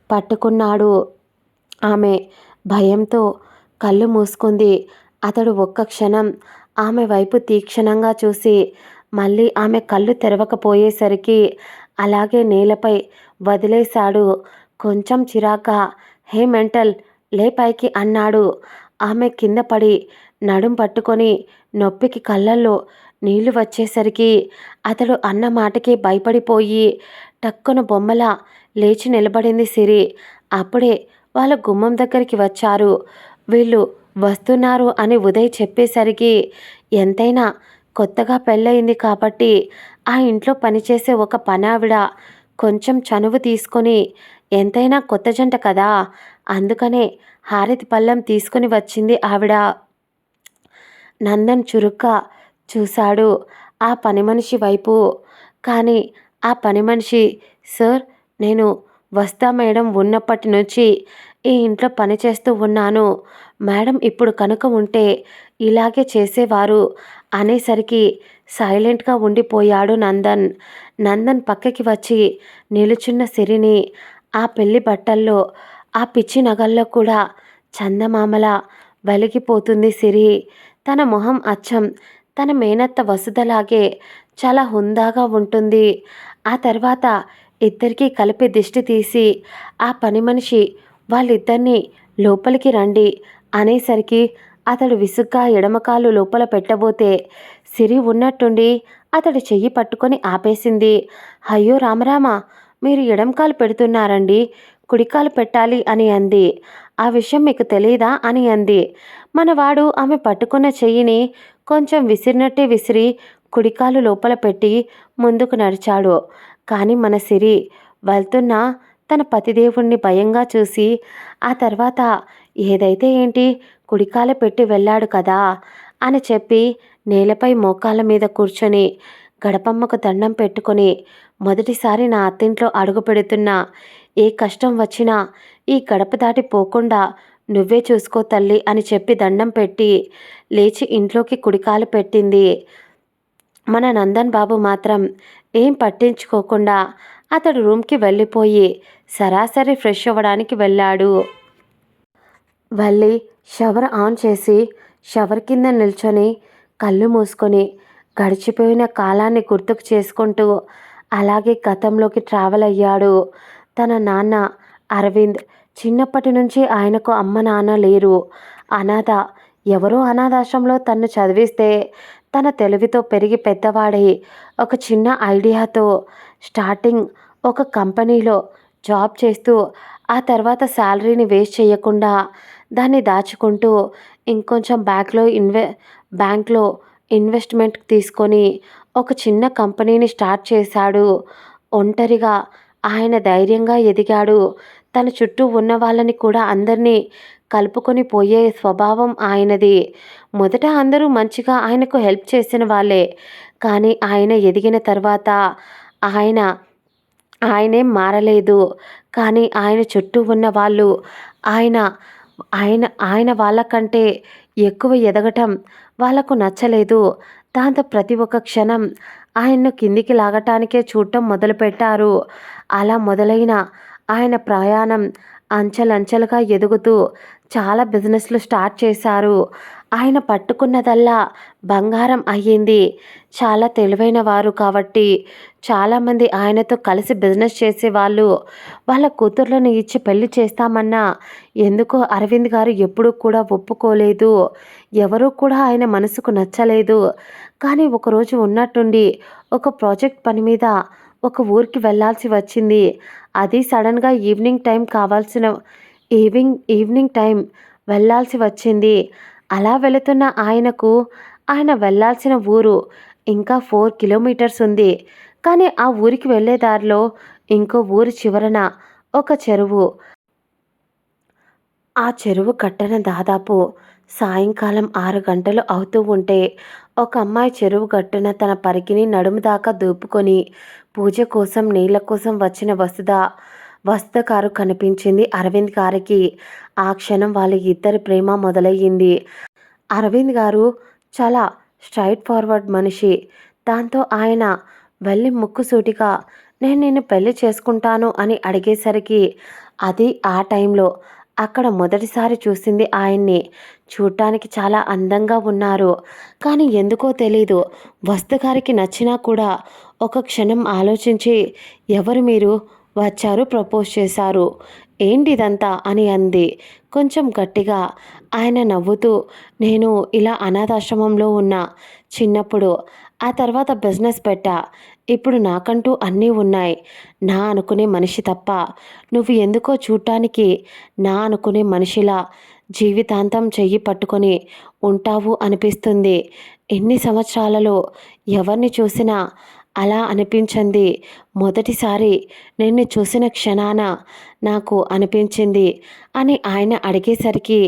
[SPEAKER 1] పట్టుకున్నాడు. ఆమె భయంతో కళ్ళు మూసుకుంది. అతడు ఒక్క క్షణం ఆమె వైపు తీక్షణంగా చూసి మళ్ళీ ఆమె కళ్ళు తెరవకపోయేసరికి అలాగే నేలపై వదిలేశాడు. కొంచెం చిరాగ్గా, హే మెంటల్, లే పైకి అన్నాడు. ఆమె కింద పడి నడుం పట్టుకొని నొప్పికి కళ్ళల్లో నీళ్లు వచ్చేసరికి అతడు అన్న మాటకి భయపడిపోయి టక్కున బొమ్మలా లేచి నిలబడింది సిరి. అప్పుడే వాళ్ళ గుమ్మం దగ్గరికి వచ్చారు. వీళ్ళు వస్తున్నారు అని ఉదయ్ చెప్పేసరికి ఎంతైనా కొత్తగా పెళ్ళయింది కాబట్టి ఆ ఇంట్లో పనిచేసే ఒక పనావిడ కొంచెం చనువు తీసుకొని, ఎంతైనా కొత్త జంట కదా, అందుకనే హారతి పళ్ళెం తీసుకుని వచ్చింది ఆవిడ. నందన్ చురుగ్గా చూశాడు ఆ పని మనిషి వైపు. కానీ ఆ పని మనిషి, సార్, నేను వస్తా మేడం, ఉన్నప్పటి నుంచి ఈ ఇంట్లో పనిచేస్తూ ఉన్నాను మేడం, ఇప్పుడు కనుక ఉంటే ఇలాగే చేసేవారు అనేసరికి సైలెంట్గా ఉండిపోయాడు నందన్. నందన్ పక్కకి వచ్చి నిలుచున్న సిరిని ఆ పెళ్లి బట్టల్లో, ఆ పిచ్చి నగల్లో కూడా చందమామలా వెలిగిపోతుంది సిరి. తన మొహం అచ్చం తన మేనత్త వసుధలాగే చాలా హుందాగా ఉంటుంది. ఆ తర్వాత ఇద్దరికీ కలిపి దిష్టి తీసి ఆ పని మనిషి వాళ్ళిద్దరినీ లోపలికి రండి అనేసరికి అతడు విసుగ్గా ఎడమకాలు లోపల పెట్టబోతే సిరి ఉన్నట్టుండి అతడి చెయ్యి పట్టుకొని ఆపేసింది. అయ్యో రామరామ, మీరు ఎడంకాలు పెడుతున్నారండి, కుడికాలు పెట్టాలి అని అంది. ఆ విషయం మీకు తెలీదా అని అంది. మనవాడు ఆమె పట్టుకున్న చెయ్యిని కొంచెం విసిరినట్టే విసిరి కుడికాలు లోపల పెట్టి ముందుకు నడిచాడు. కానీ మన సిరి వెళ్తున్న తన పతిదేవుణ్ణి భయంగా చూసి ఆ తర్వాత ఏదైతే ఏంటి, కుడికాల పెట్టి వెళ్ళాడు కదా అని చెప్పి నేలపై మోకాళ్ళ మీద కూర్చొని గడపమ్మకు దండం పెట్టుకొని, మొదటిసారి నా అత్తింట్లో అడుగు పెడుతున్నా, ఏ కష్టం వచ్చినా ఈ గడప దాటి పోకుండా నువ్వే చూసుకో తల్లి అని చెప్పి దండం పెట్టి లేచి ఇంట్లోకి కుడికాలు పెట్టింది. మన నందన్ బాబు మాత్రం ఏం పట్టించుకోకుండా అతడు రూమ్కి వెళ్ళిపోయి సరాసరి ఫ్రెష్ అవ్వడానికి వెళ్ళాడు. వెళ్ళి షవర్ ఆన్ చేసి షవర్ కింద నిల్చొని కళ్ళు మూసుకొని గడిచిపోయిన కాలాన్ని గుర్తుకు చేసుకుంటూ అలాగే గతంలోకి ట్రావెల్ అయ్యాడు. తన నాన్న అరవింద్ చిన్నప్పటి నుంచి ఆయనకు అమ్మ నాన్న లేరు, అనాథ. ఎవరో అనాథాశ్రమంలో తన్ను చదివిస్తే తన తెలివితో పెరిగి పెద్దవాడై ఒక చిన్న ఐడియాతో స్టార్టింగ్ ఒక కంపెనీలో జాబ్ చేస్తూ ఆ తర్వాత శాలరీని వేస్ట్ చేయకుండా దాన్ని దాచుకుంటూ ఇంకొంచెం బ్యాంక్లో ఇన్వెస్ట్మెంట్ తీసుకొని ఒక చిన్న కంపెనీని స్టార్ట్ చేశాడు. ఒంటరిగా ఆయన ధైర్యంగా ఎదిగాడు. తన చుట్టూ ఉన్న వాళ్ళని కూడా అందరినీ కలుపుకొని పోయే స్వభావం ఆయనది. మొదట అందరూ మంచిగా ఆయనకు హెల్ప్ చేసిన వాళ్ళే, కానీ ఆయన ఎదిగిన తర్వాత ఆయనేం మారలేదు. కానీ ఆయన చుట్టూ ఉన్న వాళ్ళు ఆయన ఆయన ఆయన వాళ్ళకంటే ఎక్కువ ఎదగటం వాళ్లకు నచ్చలేదు. దాంతో ప్రతి ఒక్క క్షణం ఆయన్ను కిందికి లాగటానికే చూడటం మొదలుపెట్టారు. అలా మొదలైన ఆయన ప్రయాణం అంచెలంచెలుగా ఎదుగుతూ చాలా బిజినెస్లు స్టార్ట్ చేశారు. ఆయన పట్టుకున్నదల్లా బంగారం అయ్యింది. చాలా తెలివైన వారు కాబట్టి చాలామంది ఆయనతో కలిసి బిజినెస్ చేసేవాళ్ళు వాళ్ళ కూతుర్లను ఇచ్చి పెళ్లి చేస్తామన్నా ఎందుకో అరవింద్ గారు ఎప్పుడూ కూడా ఒప్పుకోలేదు. ఎవరూ కూడా ఆయన మనసుకు నచ్చలేదు. కానీ ఒకరోజు ఉన్నట్టుండి ఒక ప్రాజెక్ట్ పని మీద ఒక ఊరికి వెళ్ళాల్సి వచ్చింది. అది సడన్గా ఈవినింగ్ టైం వెళ్ళాల్సి వచ్చింది. అలా వెళుతున్న ఆయనకు ఆయన వెళ్ళాల్సిన ఊరు ఇంకా 4 కిలోమీటర్స్ ఉంది. కానీ ఆ ఊరికి వెళ్ళే దారిలో ఇంకో ఊరి చివరన ఒక చెరువు. ఆ చెరువు కట్టన దాదాపు సాయంకాలం 6 గంటలు అవుతూ ఉంటే ఒక అమ్మాయి చెరువు గట్టున తన పరికిని నడుము దాకా దూపుకొని పూజ కోసం నీళ్ల కోసం వచ్చిన వసుధ కారు కనిపించింది అరవింద్ గారికి. ఆ క్షణం వాళ్ళ ఇద్దరి ప్రేమ మొదలయ్యింది. అరవింద్ గారు చాలా స్ట్రైట్ ఫార్వర్డ్ మనిషి. దాంతో ఆయన వెళ్ళి ముక్కుసూటిగా నేను నిన్ను పెళ్లి చేసుకుంటాను అని అడిగేసరికి అది ఆ టైంలో అక్కడ మొదటిసారి చూసింది ఆయన్ని. చూడటానికి చాలా అందంగా ఉన్నారు. కానీ ఎందుకో తెలీదు వసుధ గారికి నచ్చినా కూడా ఒక క్షణం ఆలోచించి ఎవరు మీరు వచ్చారు ప్రపోజ్ చేశారు ఏంటిదంతా అని అంది కొంచెం గట్టిగా. ఆయన నవ్వుతూ నేను ఇలా అనాథాశ్రమంలో ఉన్నా చిన్నప్పుడు, ఆ తర్వాత బిజినెస్ పెట్టా, ఇప్పుడు నాకంటూ అన్నీ ఉన్నాయి. నా అనుకునే మనిషి తప్ప నువ్వు ఎందుకో చూడటానికి నా అనుకునే మనిషిలా జీవితాంతం చెయ్యి పట్టుకొని ఉంటావు అనిపిస్తుంది. ఎన్ని సంవత్సరాలలో ఎవరిని చూసినా అలా అనిపించింది. మొదటిసారి నిన్ను చూసిన క్షణాన నాకు అనిపించింది అని ఆయన అడిగేసరికి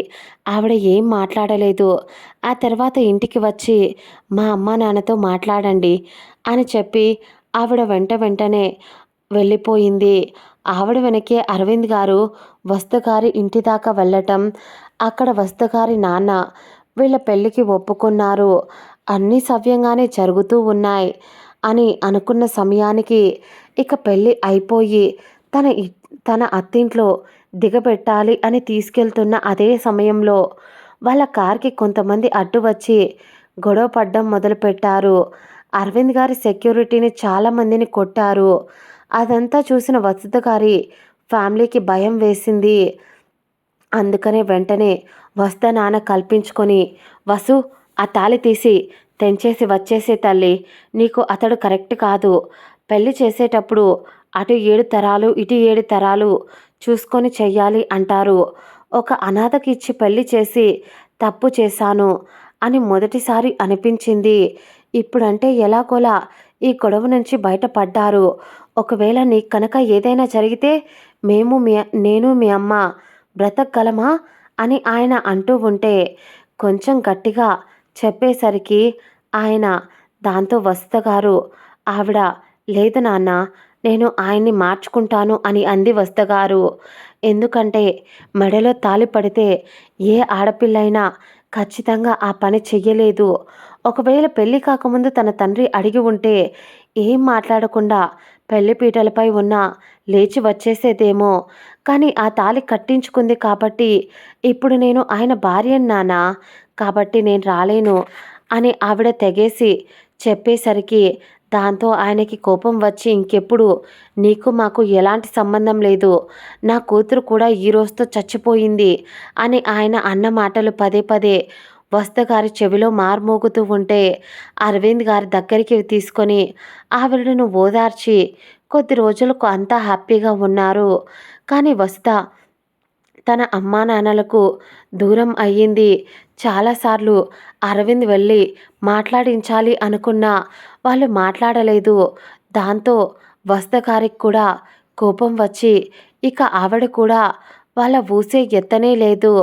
[SPEAKER 1] ఆవిడ ఏం మాట్లాడలేదు. ఆ తర్వాత ఇంటికి వచ్చి మా అమ్మ నాన్నతో మాట్లాడండి అని చెప్పి ఆవిడ వెంటనే వెళ్ళిపోయింది. ఆవిడ వెనకే అరవింద్ గారు వసుధ గారి ఇంటి దాకా వెళ్ళటం, అక్కడ వసుధ గారి నాన్న వీళ్ళ పెళ్ళికి ఒప్పుకున్నారు. అన్నీ సవ్యంగానే జరుగుతూ ఉన్నాయి అని అనుకున్న సమయానికి ఇక పెళ్ళి అయిపోయి తన అత్తింట్లో దిగబెట్టాలి అని తీసుకెళ్తున్న అదే సమయంలో వాళ్ళ కార్కి కొంతమంది అడ్డు వచ్చి గొడవ పడ్డం మొదలుపెట్టారు. అరవింద్ గారి సెక్యూరిటీని చాలామందిని కొట్టారు. అదంతా చూసిన వసుధ గారి ఫ్యామిలీకి భయం వేసింది. అందుకనే వెంటనే వసుధ నాన్న కల్పించుకొని వసు ఆ తాళి తీసి తెంచేసి వచ్చేసే తల్లి, నీకు అతడు కరెక్ట్ కాదు. పెళ్లి చేసేటప్పుడు అటు 7 తరాలు ఇటు 7 తరాలు చూసుకొని చెయ్యాలి అంటారు. ఒక అనాథకి ఇచ్చి పెళ్లి చేసి తప్పు చేశాను అని మొదటిసారి అనిపించింది. ఇప్పుడంటే ఎలాగోలా ఈ గొడవ నుంచి బయటపడ్డారు. ఒకవేళ నీకు కనుక ఏదైనా జరిగితే నేను మీ అమ్మ బ్రతకగలమా అని ఆయన అంటూ ఉంటే కొంచెం గట్టిగా చెప్పేసరికి ఆయన దాంతో వసుధ గారు ఆవిడ లేదు నాన్న నేను ఆయన్ని మార్చుకుంటాను అని అంది వసుధ గారు. ఎందుకంటే మెడలో తాళి పడితే ఏ ఆడపిల్లైనా ఖచ్చితంగా ఆ పని చెయ్యలేదు. ఒకవేళ పెళ్లి కాకముందు తన తండ్రి అడిగి ఉంటే ఏం మాట్లాడకుండా పెళ్లిపీటలపై ఉన్న లేచి వచ్చేసేదేమో. కానీ ఆ తాళి కట్టించుకుంది కాబట్టి ఇప్పుడు నేను ఆయన భార్యను నాన్న, కాబట్టి నేను రాలేను అని ఆవిడ తెగేసి చెప్పేసరికి దాంతో ఆయనకి కోపం వచ్చి ఇంకెప్పుడు నీకు మాకు ఎలాంటి సంబంధం లేదు, నా కూతురు కూడా ఈ రోజుతో చచ్చిపోయింది అని ఆయన అన్న మాటలు పదే వసుధ గారి చెవిలో మార్మోగుతూ ఉంటే అరవింద్ గారి దగ్గరికి తీసుకొని ఆవిడను ఓదార్చి కొద్ది రోజులకు అంతా హ్యాపీగా ఉన్నారు. కానీ వసుధ తన అమ్మా నాన్నలకు దూరం అయ్యింది. చాలాసార్లు అరవింద్ వెళ్ళి మాట్లాడించాలి అనుకున్నా వాళ్ళు మాట్లాడలేదు. దాంతో వసుధ గారికి కూడా కోపం వచ్చి ఇక ఆవిడ కూడా వాళ్ళ ఊసే ఎత్తనే లేదు.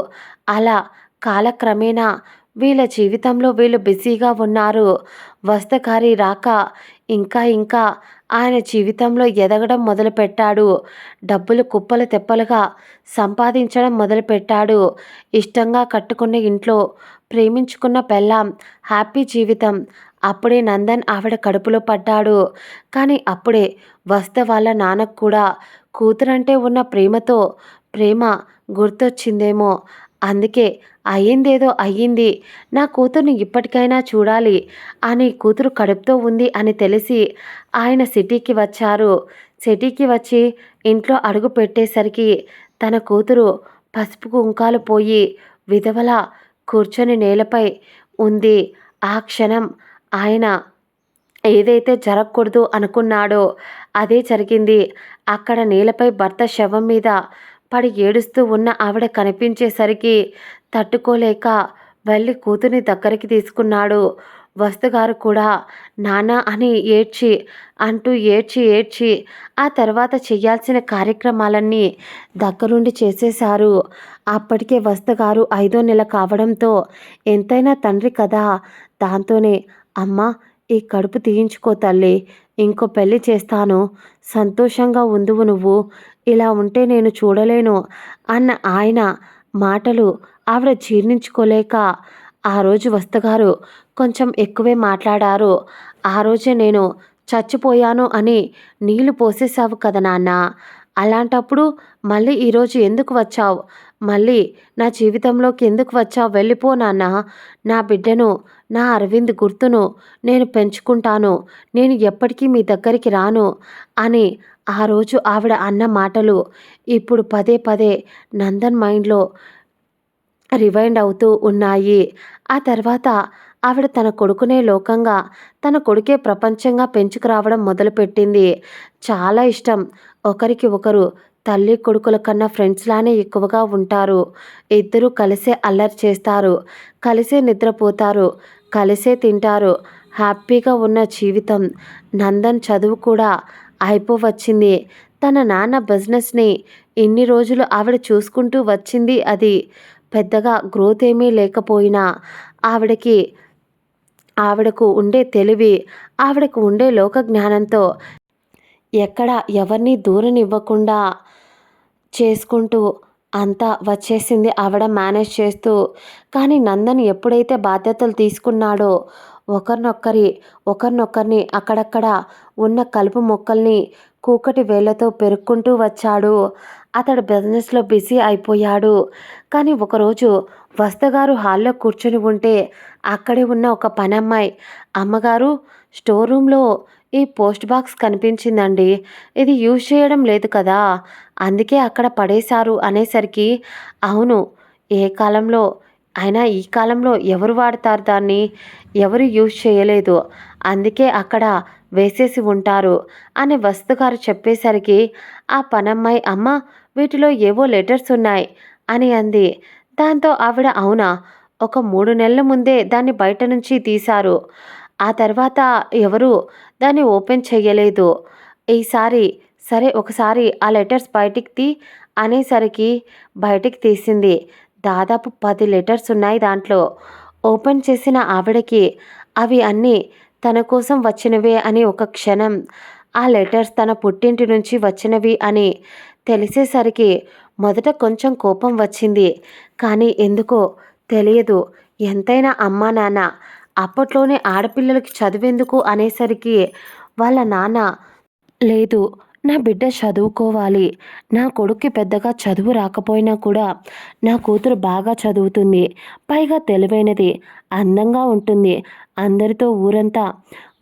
[SPEAKER 1] అలా కాలక్రమేణా వీళ్ళ జీవితంలో వీళ్ళు బిజీగా ఉన్నారు. వసుధ గారి రాక ఇంకా ఆయన జీవితంలో ఎదగడం మొదలుపెట్టాడు. డబ్బులు కుప్పలు తెప్పలుగా సంపాదించడం మొదలుపెట్టాడు. ఇష్టంగా కట్టుకున్న ఇంట్లో ప్రేమించుకున్న పెళ్ళాం, హ్యాపీ జీవితం. అప్పుడే నందన్ ఆవిడ కడుపులో పడ్డాడు. కానీ అప్పుడే వసుధ వాళ్ళ నాన్నకు కూడా కూతురంటే ఉన్న ప్రేమ గుర్తొచ్చిందేమో. అందుకే అయ్యిందేదో అయ్యింది, నా కూతుర్ని ఇప్పటికైనా చూడాలి అని కూతురు కడుపుతో ఉంది అని తెలిసి ఆయన సిటీకి వచ్చారు. సిటీకి వచ్చి ఇంట్లో అడుగు పెట్టేసరికి తన కూతురు పసుపు కుంకాలు పోయి విధవలా కూర్చొని నేలపై ఉంది. ఆ క్షణం ఆయన ఏదైతే జరగకూడదు అనుకున్నాడో అదే జరిగింది. అక్కడ నేలపై భర్త శవం మీద పడి ఏడుస్తూ ఉన్న ఆవిడ కనిపించేసరికి తట్టుకోలేక వెళ్ళి కూతుర్ని దగ్గరికి తీసుకున్నాడు. వస్తుగారు కూడా నాన్న అని ఏడ్చి ఆ తర్వాత చేయాల్సిన కార్యక్రమాలన్నీ దగ్గరుండి చేసేశారు. అప్పటికే వస్తుగారు 5వ నెల కావడంతో ఎంతైనా తండ్రి కదా, దాంతోనే అమ్మా ఈ కడుపు తీయించుకో తల్లి, ఇంకో పెళ్లి చేస్తాను, సంతోషంగా ఉందువు నువ్వు, ఇలా ఉంటే నేను చూడలేను అన్న ఆయన మాటలు ఆవిడ జీర్ణించుకోలేక ఆ రోజు వస్తుగారు కొంచెం ఎక్కువే మాట్లాడారు. ఆ రోజే నేను చచ్చిపోయాను అని నీళ్లు పోసేసావు కదా నాన్న, అలాంటప్పుడు మళ్ళీ ఈరోజు ఎందుకు వచ్చావు, మళ్ళీ నా జీవితంలోకి ఎందుకు వచ్చావు, వెళ్ళిపో నాన్న, నా బిడ్డను, నా అరవింద్ గుర్తును నేను పెంచుకుంటాను, నేను ఎప్పటికీ మీ దగ్గరికి రాను అని ఆ రోజు ఆవిడ అన్న మాటలు ఇప్పుడు పదే పదే నందన్ మైండ్లో రివైండ్ అవుతూ ఉన్నాయి. ఆ తర్వాత ఆవిడ తన కొడుకునే లోకంగా, తన కొడుకే ప్రపంచంగా పెంచుకురావడం మొదలుపెట్టింది. చాలా ఇష్టం. ఒకరికి ఒకరు తల్లి కొడుకుల కన్నా ఫ్రెండ్స్లానే ఎక్కువగా ఉంటారు. ఇద్దరూ కలిసే అల్లరి చేస్తారు, కలిసే నిద్రపోతారు, కలిసే తింటారు. హ్యాపీగా ఉన్న జీవితం. నందన్ చదువు కూడా అయిపోవచ్చింది. తన నాన్న బిజినెస్ని ఇన్ని రోజులు ఆవిడ చూసుకుంటూ వచ్చింది. అది పెద్దగా గ్రోత్ ఏమీ లేకపోయినా ఆవిడకు ఉండే తెలివి, ఆవిడకు ఉండే లోక జ్ఞానంతో ఎక్కడ ఎవరిని దూరనివ్వకుండా చేసుకుంటూ అంతా వచ్చేసింది ఆవిడ మేనేజ్ చేస్తూ. కానీ నందన్ ఎప్పుడైతే బాధ్యతలు తీసుకున్నాడో ఒకరినొకరిని అక్కడక్కడ ఉన్న కలుపు మొక్కల్ని కూకటి వేళ్లతో పెరుక్కుంటూ వచ్చాడు. అతడు బిజినెస్లో బిజీ అయిపోయాడు. కానీ ఒకరోజు వస్తగారు హాల్లో కూర్చొని ఉంటే అక్కడే ఉన్న ఒక పనమ్మాయి, అమ్మగారు స్టోర్ రూమ్లో ఈ పోస్ట్ బాక్స్ కనిపించిందండి, ఇది యూజ్ చేయడం లేదు కదా, అందుకే అక్కడ పడేశారు అనేసరికి, అవును, ఏ కాలంలో అయినా ఈ కాలంలో ఎవరు వాడతారు దాన్ని, ఎవరు యూజ్ చేయలేదు, అందుకే అక్కడ వేసేసి ఉంటారు అని వస్తుగారు చెప్పేసరికి ఆ పనమ్మాయి, అమ్మ వీటిలో ఏవో లెటర్స్ ఉన్నాయి అని అంది. దాంతో ఆవిడ, అవునా, ఒక 3 నెలల ముందే దాన్ని బయట నుంచి తీశారు, ఆ తర్వాత ఎవరు దాన్ని ఓపెన్ చెయ్యలేదు, ఈసారి సరే ఒకసారి ఆ లెటర్స్ బయటికి తీ అనేసరికి బయటికి తీసింది. దాదాపు 10 లెటర్స్ ఉన్నాయి దాంట్లో. ఓపెన్ చేసిన ఆవిడకి అవి అన్నీ తన కోసం వచ్చినవే అని ఒక క్షణం, ఆ లెటర్స్ తన పుట్టింటి నుంచి వచ్చినవి అని తెలిసేసరికి మొదట కొంచెం కోపం వచ్చింది. కానీ ఎందుకో తెలియదు, ఎంతైనా అమ్మా నాన్న అప్పట్లోనే ఆడపిల్లలకి చదువెందుకు అనేసరికి వాళ్ళ నాన్న, లేదు, నా బిడ్డ చదువుకోవాలి, నా కొడుక్కి పెద్దగా చదువు రాకపోయినా కూడా నా కూతురు బాగా చదువుతుంది, పైగా తెలివైనది, అందంగా ఉంటుంది, అందరితో ఊరంతా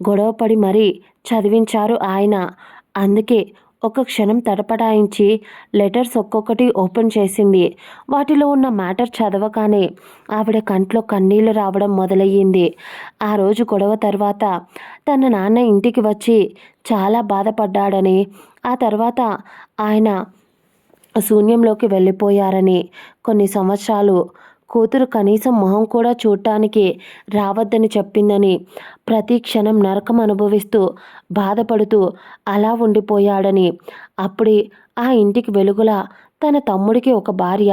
[SPEAKER 1] గొడవపడి మరీ చదివించారు ఆయన. అందుకే ఒక క్షణం తడపడాయించి లెటర్స్ ఒక్కొక్కటి ఓపెన్ చేసింది. వాటిలో ఉన్న మ్యాటర్ చదవగానే ఆవిడ కంట్లో కన్నీళ్లు రావడం మొదలయ్యింది. ఆ రోజు గొడవ తర్వాత తన నాన్న ఇంటికి వచ్చి చాలా బాధపడ్డాడని, ఆ తర్వాత ఆయన శూన్యంలోకి వెళ్ళిపోయారని, కొన్ని సంవత్సరాలు కూతురు కనీసం మొహం కూడా చూడటానికి రావద్దని చెప్పిందని, ప్రతి క్షణం నరకం అనుభవిస్తూ బాధపడుతూ అలా ఉండిపోయాడని, అప్పుడే ఆ ఇంటికి వెలుగులా తన తమ్ముడికి ఒక భార్య,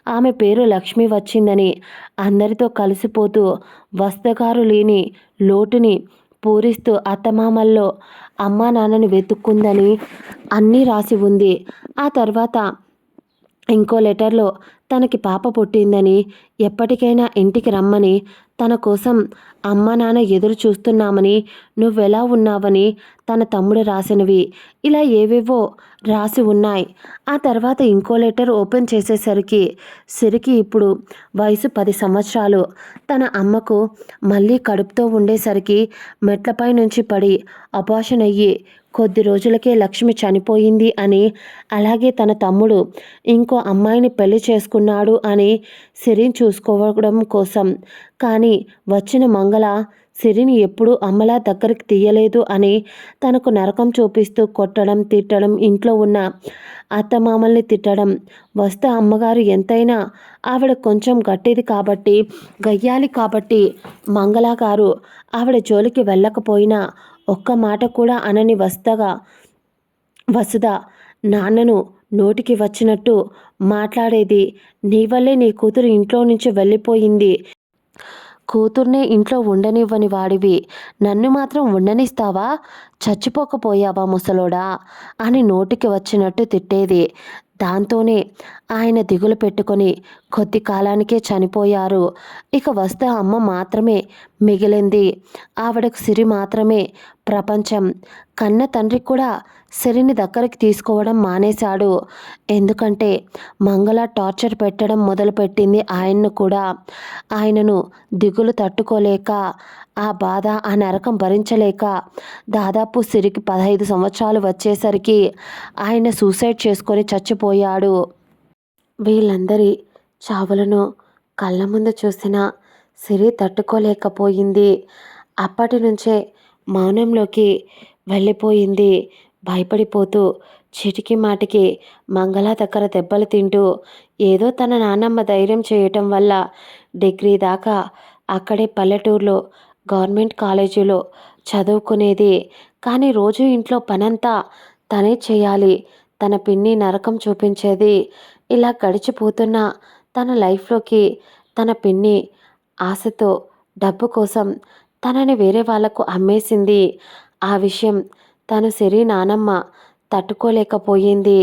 [SPEAKER 1] ఆమె పేరు లక్ష్మి వచ్చిందని, అందరితో కలిసిపోతూ వస్తగారు లేని లోటుని పూరిస్తూ అత్తమామల్లో అమ్మా నాన్నని వెతుక్కుందని అన్నీ రాసి ఉంది. ఆ తర్వాత ఇంకో లెటర్లో తనకి పాప పుట్టిందని, ఎప్పటికైనా ఇంటికి రమ్మని, తన కోసం అమ్మ నాన్న ఎదురు చూస్తున్నామని, నువ్వెలా ఉన్నావని తన తమ్ముడు రాసినవి ఇలా ఏవేవో రాసి ఉన్నాయి. ఆ తర్వాత ఇంకో లెటర్ ఓపెన్ చేసేసరికి సిరికి ఇప్పుడు వయసు 10 సంవత్సరాలు. తన అమ్మకు మళ్ళీ కడుపుతో ఉండేసరికి మెట్లపై నుంచి పడి అబార్షన్ అయ్యి కొద్ది రోజులకే లక్ష్మి చనిపోయింది అని, అలాగే తన తమ్ముడు ఇంకో అమ్మాయిని పెళ్లి చేసుకున్నాడు అని సిరిని చూసుకోవడం కోసం. కానీ వచ్చిన మంగళ సిరిని ఎప్పుడూ అమ్మలా దగ్గరికి తీయలేదు అని తనకు నరకం చూపిస్తూ కొట్టడం, తిట్టడం, ఇంట్లో ఉన్న అత్తమామల్ని తిట్టడం. వస్తే అమ్మగారు ఎంతైనా ఆవిడ కొంచెం గట్టిది కాబట్టి, గయ్యాలి కాబట్టి మంగళ గారు ఆవిడ జోలికి వెళ్ళకపోయినా ఒక్క మాట కూడా అనని వసుధ నాన్నను నోటికి వచ్చినట్టు మాట్లాడేది. నీ వల్లే నీ కూతురు ఇంట్లో నుంచి వెళ్ళిపోయింది. కూతుర్నే ఇంట్లో ఉండనివ్వని వాడివి నన్ను మాత్రం ఉండనిస్తావా? చచ్చిపోకపోయావా ముసలోడా అని నోటికి వచ్చినట్టు తిట్టేది. దాంతోనే ఆయన దిగులు పెట్టుకొని కొద్ది కాలానికే చనిపోయారు. ఇక వస్తే అమ్మ మాత్రమే మిగిలింది. ఆవిడకు సిరి మాత్రమే ప్రపంచం. కన్న తండ్రి కూడా సిరిని దగ్గరికి తీసుకోవడం మానేశాడు. ఎందుకంటే మంగళ టార్చర్ పెట్టడం మొదలుపెట్టింది ఆయన్ను కూడా. ఆయనను దిగులు తట్టుకోలేక, ఆ బాధ, ఆ నరకం భరించలేక దాదాపు సిరికి 15 సంవత్సరాలు వచ్చేసరికి ఆయన సూసైడ్ చేసుకొని చచ్చిపోయాడు. వీళ్ళందరి చావులను కళ్ళ ముందు చూసిన సిరి తట్టుకోలేకపోయింది. అప్పటి నుంచే మౌనంలోకి వెళ్ళిపోయింది. భయపడిపోతూ చిటికి మాటికి మంగళ దగ్గర దెబ్బలు తింటూ ఏదో తన నాన్నమ్మ ధైర్యం చేయటం వల్ల డిగ్రీ దాకా అక్కడే పల్లెటూరులో గవర్నమెంట్ కాలేజీలో చదువుకునేది. కానీ రోజు ఇంట్లో పనంతా తనే చేయాలి. తన పిన్ని నరకం చూపించేది. ఇలా గడిచిపోతున్న తన లైఫ్లోకి తన పిన్ని ఆశతో డబ్బు కోసం తనని వేరే వాళ్లకు అమ్మేసింది. ఆ విషయం తను సిరి నానమ్మ తట్టుకోలేకపోయింది.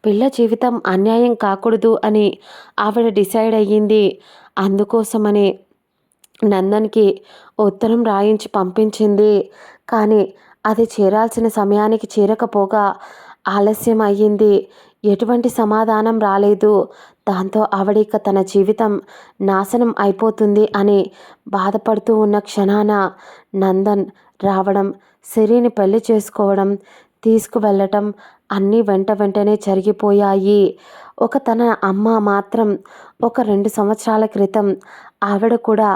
[SPEAKER 1] పిల్ల జీవితం అన్యాయం కాకూడదు అని ఆవిడ డిసైడ్ అయ్యింది. అందుకోసమని నందన్కి ఉత్తరం రాయించి పంపించింది. కానీ అది చేరాల్సిన సమయానికి చేరకపోగా ఆలస్యం అయ్యింది. ఎటువంటి సమాధానం రాలేదు. దాంతో ఆవిడిక తన జీవితం నాశనం అయిపోతుంది అని బాధపడుతూ ఉన్న క్షణాన నందన్ రావడం, సిరిని పెళ్లి చేసుకోవడం, తీసుకువెళ్ళటం అన్నీ వెంటనే జరిగిపోయాయి. తన అమ్మ మాత్రం ఒక 2 సంవత్సరాల క్రితం ఆవిడ కూడా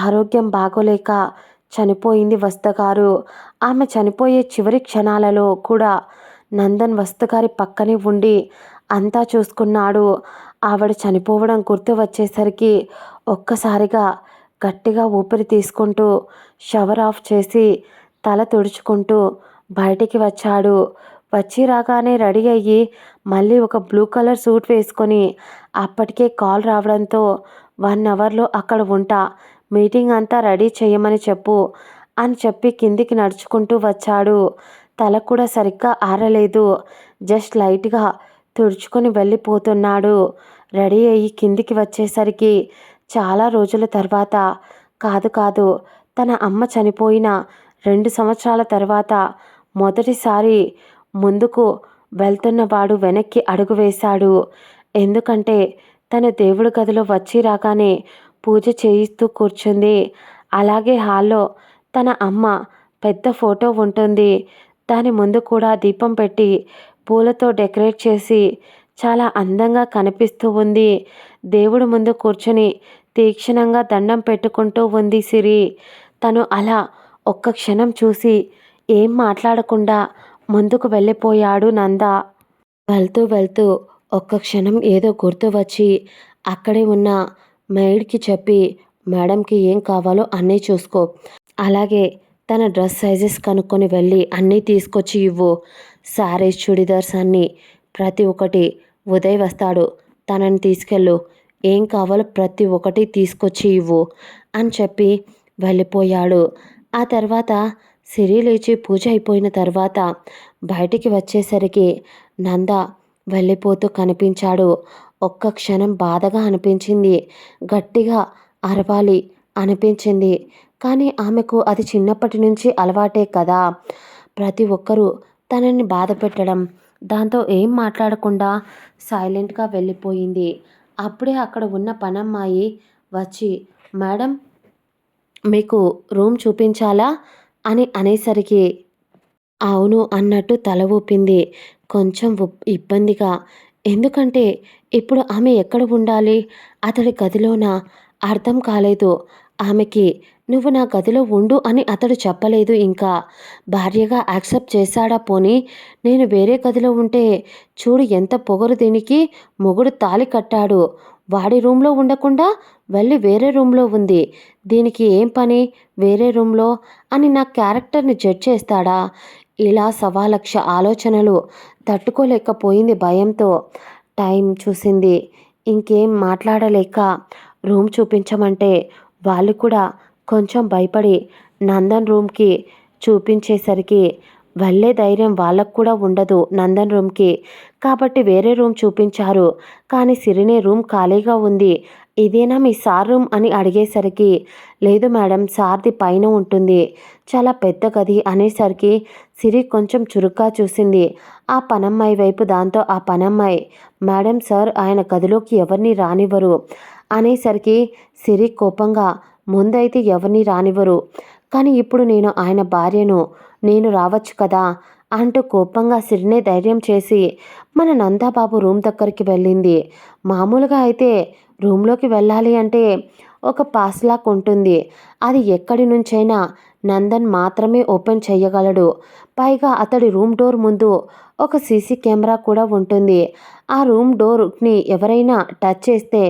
[SPEAKER 1] ఆరోగ్యం బాగోలేక చనిపోయింది వస్తుగారు. ఆమె చనిపోయే చివరి క్షణాలలో కూడా నందన్ వస్తుగారి పక్కనే ఉండి అంతా చూసుకున్నాడు. ఆవిడ చనిపోవడం గుర్తు వచ్చేసరికి ఒక్కసారిగా గట్టిగా ఊపిరి తీసుకుంటూ షవర్ ఆఫ్ చేసి తల తుడుచుకుంటూ బయటికి వచ్చాడు. వచ్చి రాగానే రెడీ అయ్యి మళ్ళీ ఒక బ్లూ కలర్ సూట్ వేసుకొని అప్పటికే కాల్ రావడంతో 1 అవర్లో అక్కడ ఉంటా, మీటింగ్ అంతా రెడీ చేయమని చెప్పు అని చెప్పి కిందికి నడుచుకుంటూ వచ్చాడు. తల కూడా సరిగ్గా ఆరలేదు. జస్ట్ లైట్గా తుడుచుకొని వెళ్ళిపోతున్నాడు. రెడీ అయ్యి కిందికి వచ్చేసరికి చాలా రోజుల తర్వాత, కాదు తన అమ్మ చనిపోయిన 2 సంవత్సరాల తర్వాత మొదటిసారి ముందుకు వెళ్తున్నవాడు వెనక్కి అడుగు వేశాడు. ఎందుకంటే తన దేవుడి గదిలో వచ్చి రాగానే పూజ చేయిస్తూ కూర్చుంది. అలాగే హాల్లో తన అమ్మ పెద్ద ఫోటో ఉంటుంది. దాని ముందు కూడా దీపం పెట్టి పూలతో డెకరేట్ చేసి చాలా అందంగా కనిపిస్తూ ఉంది. దేవుడి ముందు కూర్చొని తీక్షణంగా దండం పెట్టుకుంటూ ఉంది సిరి. తను అలా ఒక్క క్షణం చూసి ఏం మాట్లాడకుండా ముందుకు వెళ్ళిపోయాడు నంద. వెళ్తూ ఒక్క క్షణం ఏదో గుర్తు వచ్చి అక్కడే ఉన్న మెయిడ్కి చెప్పి, మేడంకి ఏం కావాలో అన్నీ చూసుకో, అలాగే తన డ్రెస్ సైజెస్ కనుక్కొని వెళ్ళి అన్నీ తీసుకొచ్చి ఇవ్వు, శారీస్, చుడిదార్స్ అన్నీ ప్రతి ఒక్కటి ఉదయ్ వస్తాడు, తనని తీసుకెళ్ళు, ఏం కావాలో ప్రతి ఒక్కటి తీసుకొచ్చి ఇవ్వు అని చెప్పి వెళ్ళిపోయాడు. ఆ తర్వాత సిరి లేచి పూజ అయిపోయిన తర్వాత బయటికి వచ్చేసరికి నంద వెళ్ళిపోతూ కనిపించాడు. ఒక్క క్షణం బాధగా అనిపించింది. గట్టిగా అరవాలి అనిపించింది. కానీ ఆమెకు అది చిన్నప్పటి నుంచి అలవాటే కదా. ప్రతి ఒక్కరూ తనని బాధ పెట్టడం. దాంతో ఏం మాట్లాడకుండా సైలెంట్గా వెళ్ళిపోయింది. అప్పుడే అక్కడ ఉన్న పనమ్మాయి వచ్చి, మేడం మీకు రూమ్ చూపించాలా అని అనేసరికి అవును అన్నట్టు తల ఊపింది. కొంచెం ఇబ్బందిగా. ఎందుకంటే ఇప్పుడు ఆమె ఎక్కడ ఉండాలి? అతడి గదిలోనా? అర్థం కాలేదు ఆమెకి. నువ్వు నా గదిలో ఉండు అని అతడు చెప్పలేదు ఇంకా. భార్యగా యాక్సెప్ట్ చేశాడా పోనీ? నేను వేరే గదిలో ఉంటే చూడు ఎంత పొగరు దీనికి. మొగుడు తాళి కట్టాడు. వాడి రూమ్లో ఉండకుండా వెళ్ళి వేరే రూమ్లో ఉంది. దీనికి ఏం పని వేరే రూమ్లో అని నా క్యారెక్టర్ని జడ్జ్ చేస్తాడా? ఇలా సవాలక్ష ఆలోచనలు తట్టుకోలేకపోయింది భయంతో. టైం చూసింది. ఇంకేం మాట్లాడలేక రూమ్ చూపించమంటే వాళ్ళు కూడా కొంచెం భయపడి నందన్ రూమ్కి చూపించేసరికి వెళ్ళే ధైర్యం వాళ్ళకు కూడా ఉండదు నందన్ రూమ్కి. కాబట్టి వేరే రూమ్ చూపించారు. కానీ సిరినే రూమ్ ఖాళీగా ఉంది. ఇదేనా మీ సార్ రూమ్ అని అడిగేసరికి లేదు మేడం సార్ది పైన ఉంటుంది. చాలా పెద్ద గది అనేసరికి సిరి కొంచెం చురుగ్గా చూసింది ఆ పనమ్మాయి వైపు. దాంతో ఆ పనమ్మాయి మేడం సార్ ఆయన గదిలోకి ఎవరిని రానివ్వరు అనేసరికి సిరి కోపంగా ముందైతే ఎవరిని రానివ్వరు కానీ ఇప్పుడు నేను ఆయన భార్యను, నేను రావచ్చు కదా అంటూ కోపంగా సిరినే ధైర్యం చేసి మన నందాబాబు రూమ్ దగ్గరికి వెళ్ళింది. మామూలుగా అయితే రూమ్లోకి వెళ్ళాలి అంటే ఒక పాస్ లాక్ ఉంటుంది. అది ఎక్కడి నుంచైనా నందన్ మాత్రమే ఓపెన్ చేయగలడు. పైగా అతడి రూమ్ డోర్ ముందు ఒక సీసీ కెమెరా కూడా ఉంటుంది. ఆ రూమ్ డోర్ని ఎవరైనా టచ్ చేస్తే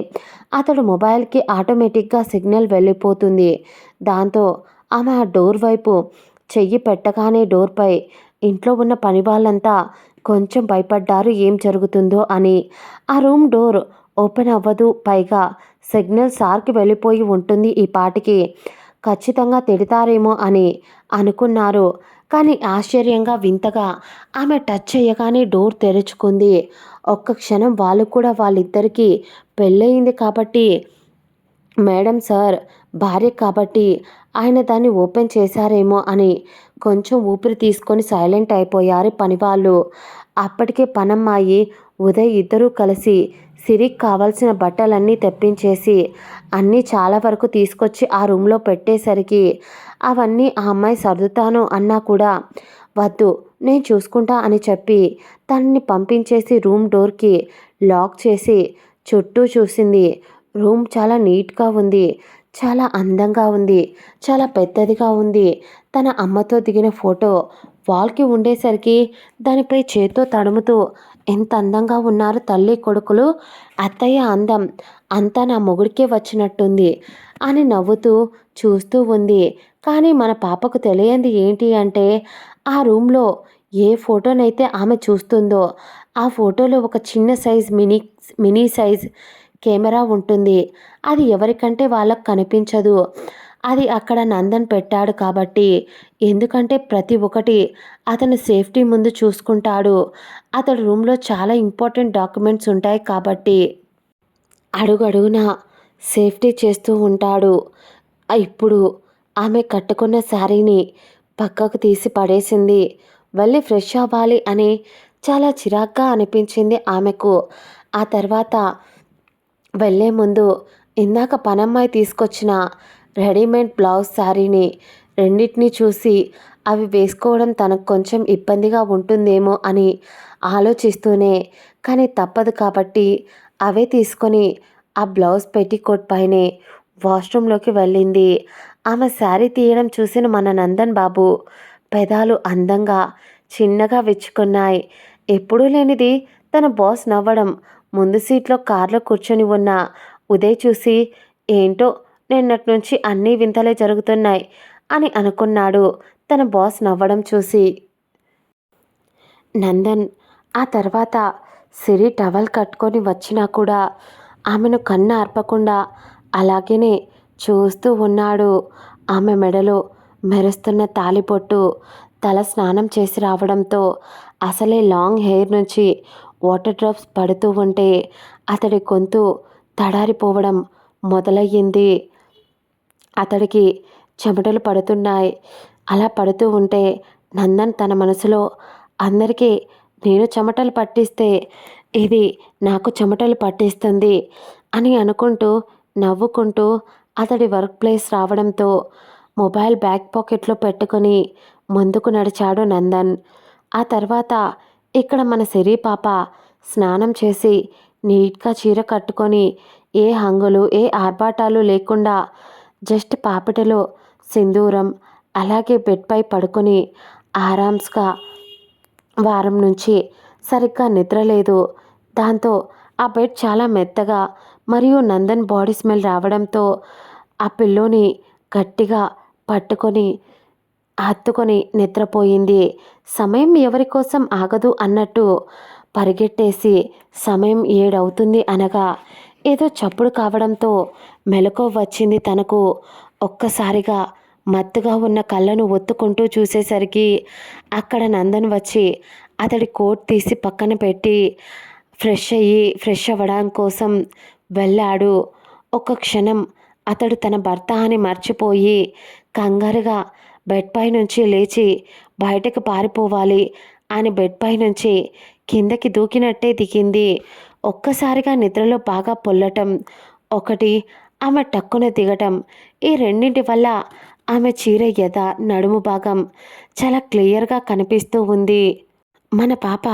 [SPEAKER 1] అతడు మొబైల్కి ఆటోమేటిక్గా సిగ్నల్ వెళ్ళిపోతుంది. దాంతో ఆమె ఆ డోర్ వైపు చెయ్యి పెట్టగానే డోర్పై ఇంట్లో ఉన్న పని వాళ్ళంతా కొంచెం భయపడ్డారు ఏం జరుగుతుందో అని. ఆ రూమ్ డోర్ ఓపెన్ అవ్వదు. పైగా సిగ్నల్ సార్కి వెళ్ళిపోయి ఉంటుంది. ఈ పాటికి ఖచ్చితంగా తిడతారేమో అని అనుకున్నారు. కానీ ఆశ్చర్యంగా వింతగా ఆమె టచ్ చేయగానే డోర్ తెరుచుకుంది. ఒక్క క్షణం వాళ్ళు కూడా వాళ్ళిద్దరికీ పెళ్ళయింది కాబట్టి మేడం సార్ భార్య కాబట్టి ఆయన దాన్ని ఓపెన్ చేశారేమో అని కొంచెం ఊపిరి తీసుకొని సైలెంట్ అయిపోయారు పనివాళ్ళు. అప్పటికే పనమ్మాయి ఉదయ్ ఇద్దరూ కలిసి సిరికి కావాల్సిన బట్టలన్నీ తెప్పించేసి అన్నీ చాలా వరకు తీసుకొచ్చి ఆ రూమ్లో పెట్టేసరికి అవన్నీ ఆ అమ్మాయి సర్దుతాను అన్నా కూడా వద్దు నేను చూసుకుంటా అని చెప్పి తనని పంపించేసి రూమ్ డోర్కి లాక్ చేసి చుట్టూ చూసింది. రూమ్ చాలా నీట్గా ఉంది. చాలా అందంగా ఉంది. చాలా పెద్దదిగా ఉంది. తన అమ్మతో దిగిన ఫోటో వాల్కి ఉండేసరికి దానిపై చేత్తో తడుముతూ ఎంత అందంగా ఉన్నారు తల్లి కొడుకులు. అత్తయ్య అందం అంతా నా మొగుడికే వచ్చినట్టుంది అని నవ్వుతూ చూస్తూ ఉంది. కానీ మన పాపకు తెలియంది ఏంటి అంటే ఆ రూమ్లో ఏ ఫోటోనైతే ఆమె చూస్తుందో ఆ ఫోటోలో ఒక చిన్న సైజ్ మినీ సైజ్ కెమెరా ఉంటుంది. అది ఎవరికంటే వాళ్ళకు కనిపించదు. అది అక్కడ నందన్ పెట్టాడు కాబట్టి. ఎందుకంటే ప్రతి ఒక్కటి అతను సేఫ్టీ ముందు చూసుకుంటాడు. అతడి రూమ్లో చాలా ఇంపార్టెంట్ డాక్యుమెంట్స్ ఉంటాయి కాబట్టి అడుగడుగునా సేఫ్టీ చేస్తూ ఉంటాడు. ఇప్పుడు ఆమె కట్టుకున్న శారీని పక్కకు తీసి పడేసింది. వెళ్ళి ఫ్రెష్ అవ్వాలి అని చాలా చిరాగ్గా అనిపించింది ఆమెకు. ఆ తర్వాత వెళ్ళే ముందు ఇందాక పనమ్మాయి తీసుకొచ్చిన రెడీమేడ్ బ్లౌజ్ శారీని రెండింటినీ చూసి అవి వేసుకోవడం తనకు కొంచెం ఇబ్బందిగా ఉంటుందేమో అని ఆలోచిస్తూనే కానీ తప్పదు కాబట్టి అవే తీసుకొని ఆ బ్లౌజ్ పెట్టికోట్ పైనే వాష్రూమ్లోకి వెళ్ళింది. ఆమె శారీ తీయడం చూసిన మన నందన్ బాబు పెదాలు అందంగా చిన్నగా విచ్చుకున్నాయి. ఎప్పుడూ లేనిది తన బాస్ నవ్వడం ముందు సీట్లో కార్లో కూర్చొని ఉన్న ఉదయ్ చూసి ఏంటో నిన్నటి నుంచి అన్నీ వింతలే జరుగుతున్నాయి అని అనుకున్నాడు తన బాస్ నవ్వడం చూసి. నందన్ ఆ తర్వాత సిరి టవల్ కట్టుకొని వచ్చినా కూడా ఆమెను కన్ను ఆర్పకుండా అలాగనే చూస్తూ ఉన్నాడు. ఆమె మెడలో మెరుస్తున్న తాళిబొట్టు తల స్నానం చేసి రావడంతో అసలే లాంగ్ హెయిర్ నుంచి వాటర్ డ్రాప్స్ పడుతూ ఉంటే అతడి గొంతు తడారిపోవడం మొదలయ్యింది. అతడికి చెమటలు పడుతున్నాయి. అలా పడుతూ ఉంటే నందన్ తన మనసులో అందరికీ నేను చెమటలు పట్టిస్తే ఇది నాకు చెమటలు పట్టిస్తుంది అని అనుకుంటూ నవ్వుకుంటూ అతడి వర్క్ ప్లేస్ రావడంతో మొబైల్ బ్యాక్ పాకెట్లో పెట్టుకొని ముందుకు నడిచాడు నందన్. ఆ తర్వాత ఇక్కడ మన సిరి పాప స్నానం చేసి నీట్గా చీర కట్టుకొని ఏ హంగులు ఏ ఆర్భాటాలు లేకుండా జస్ట్ పాపిటలో సింధూరం అలాగే బెడ్పై పడుకొని ఆరామ్స్గా వారం నుంచి సరిగ్గా నిద్ర లేదు. దాంతో ఆ బెడ్ చాలా మెత్తగా మరియు నందన్ బాడీ స్మెల్ రావడంతో ఆ పిల్లోని గట్టిగా పట్టుకొని హత్తుకొని నిద్రపోయింది. సమయం ఎవరి కోసం ఆగదు అన్నట్టు పరిగెట్టేసి సమయం 7 అవుతుంది అనగా ఏదో చప్పుడు కావడంతో మెలకువ వచ్చింది తనకు. ఒక్కసారిగా మత్తుగా ఉన్న కళ్ళను ఒత్తుకుంటూ చూసేసరికి అక్కడ నందన్ వచ్చి అతడి కోట్ తీసి పక్కన పెట్టి ఫ్రెష్ అవ్వడం కోసం వెళ్ళాడు. ఒక్క క్షణం అతడు తన భర్త అని మర్చిపోయి కంగారుగా బెడ్ పై నుంచి లేచి బయటకు పారిపోవాలి అని బెడ్ పై నుంచి కిందకి దూకినట్టే దిగింది. ఒక్కసారిగా నిద్రలో బాగా పొల్లటం ఒకటి, ఆమె టక్కున దిగటం, ఈ రెండింటి వల్ల ఆమె చీర ఎద నడుము భాగం చాలా క్లియర్గా కనిపిస్తూ ఉంది. మన పాప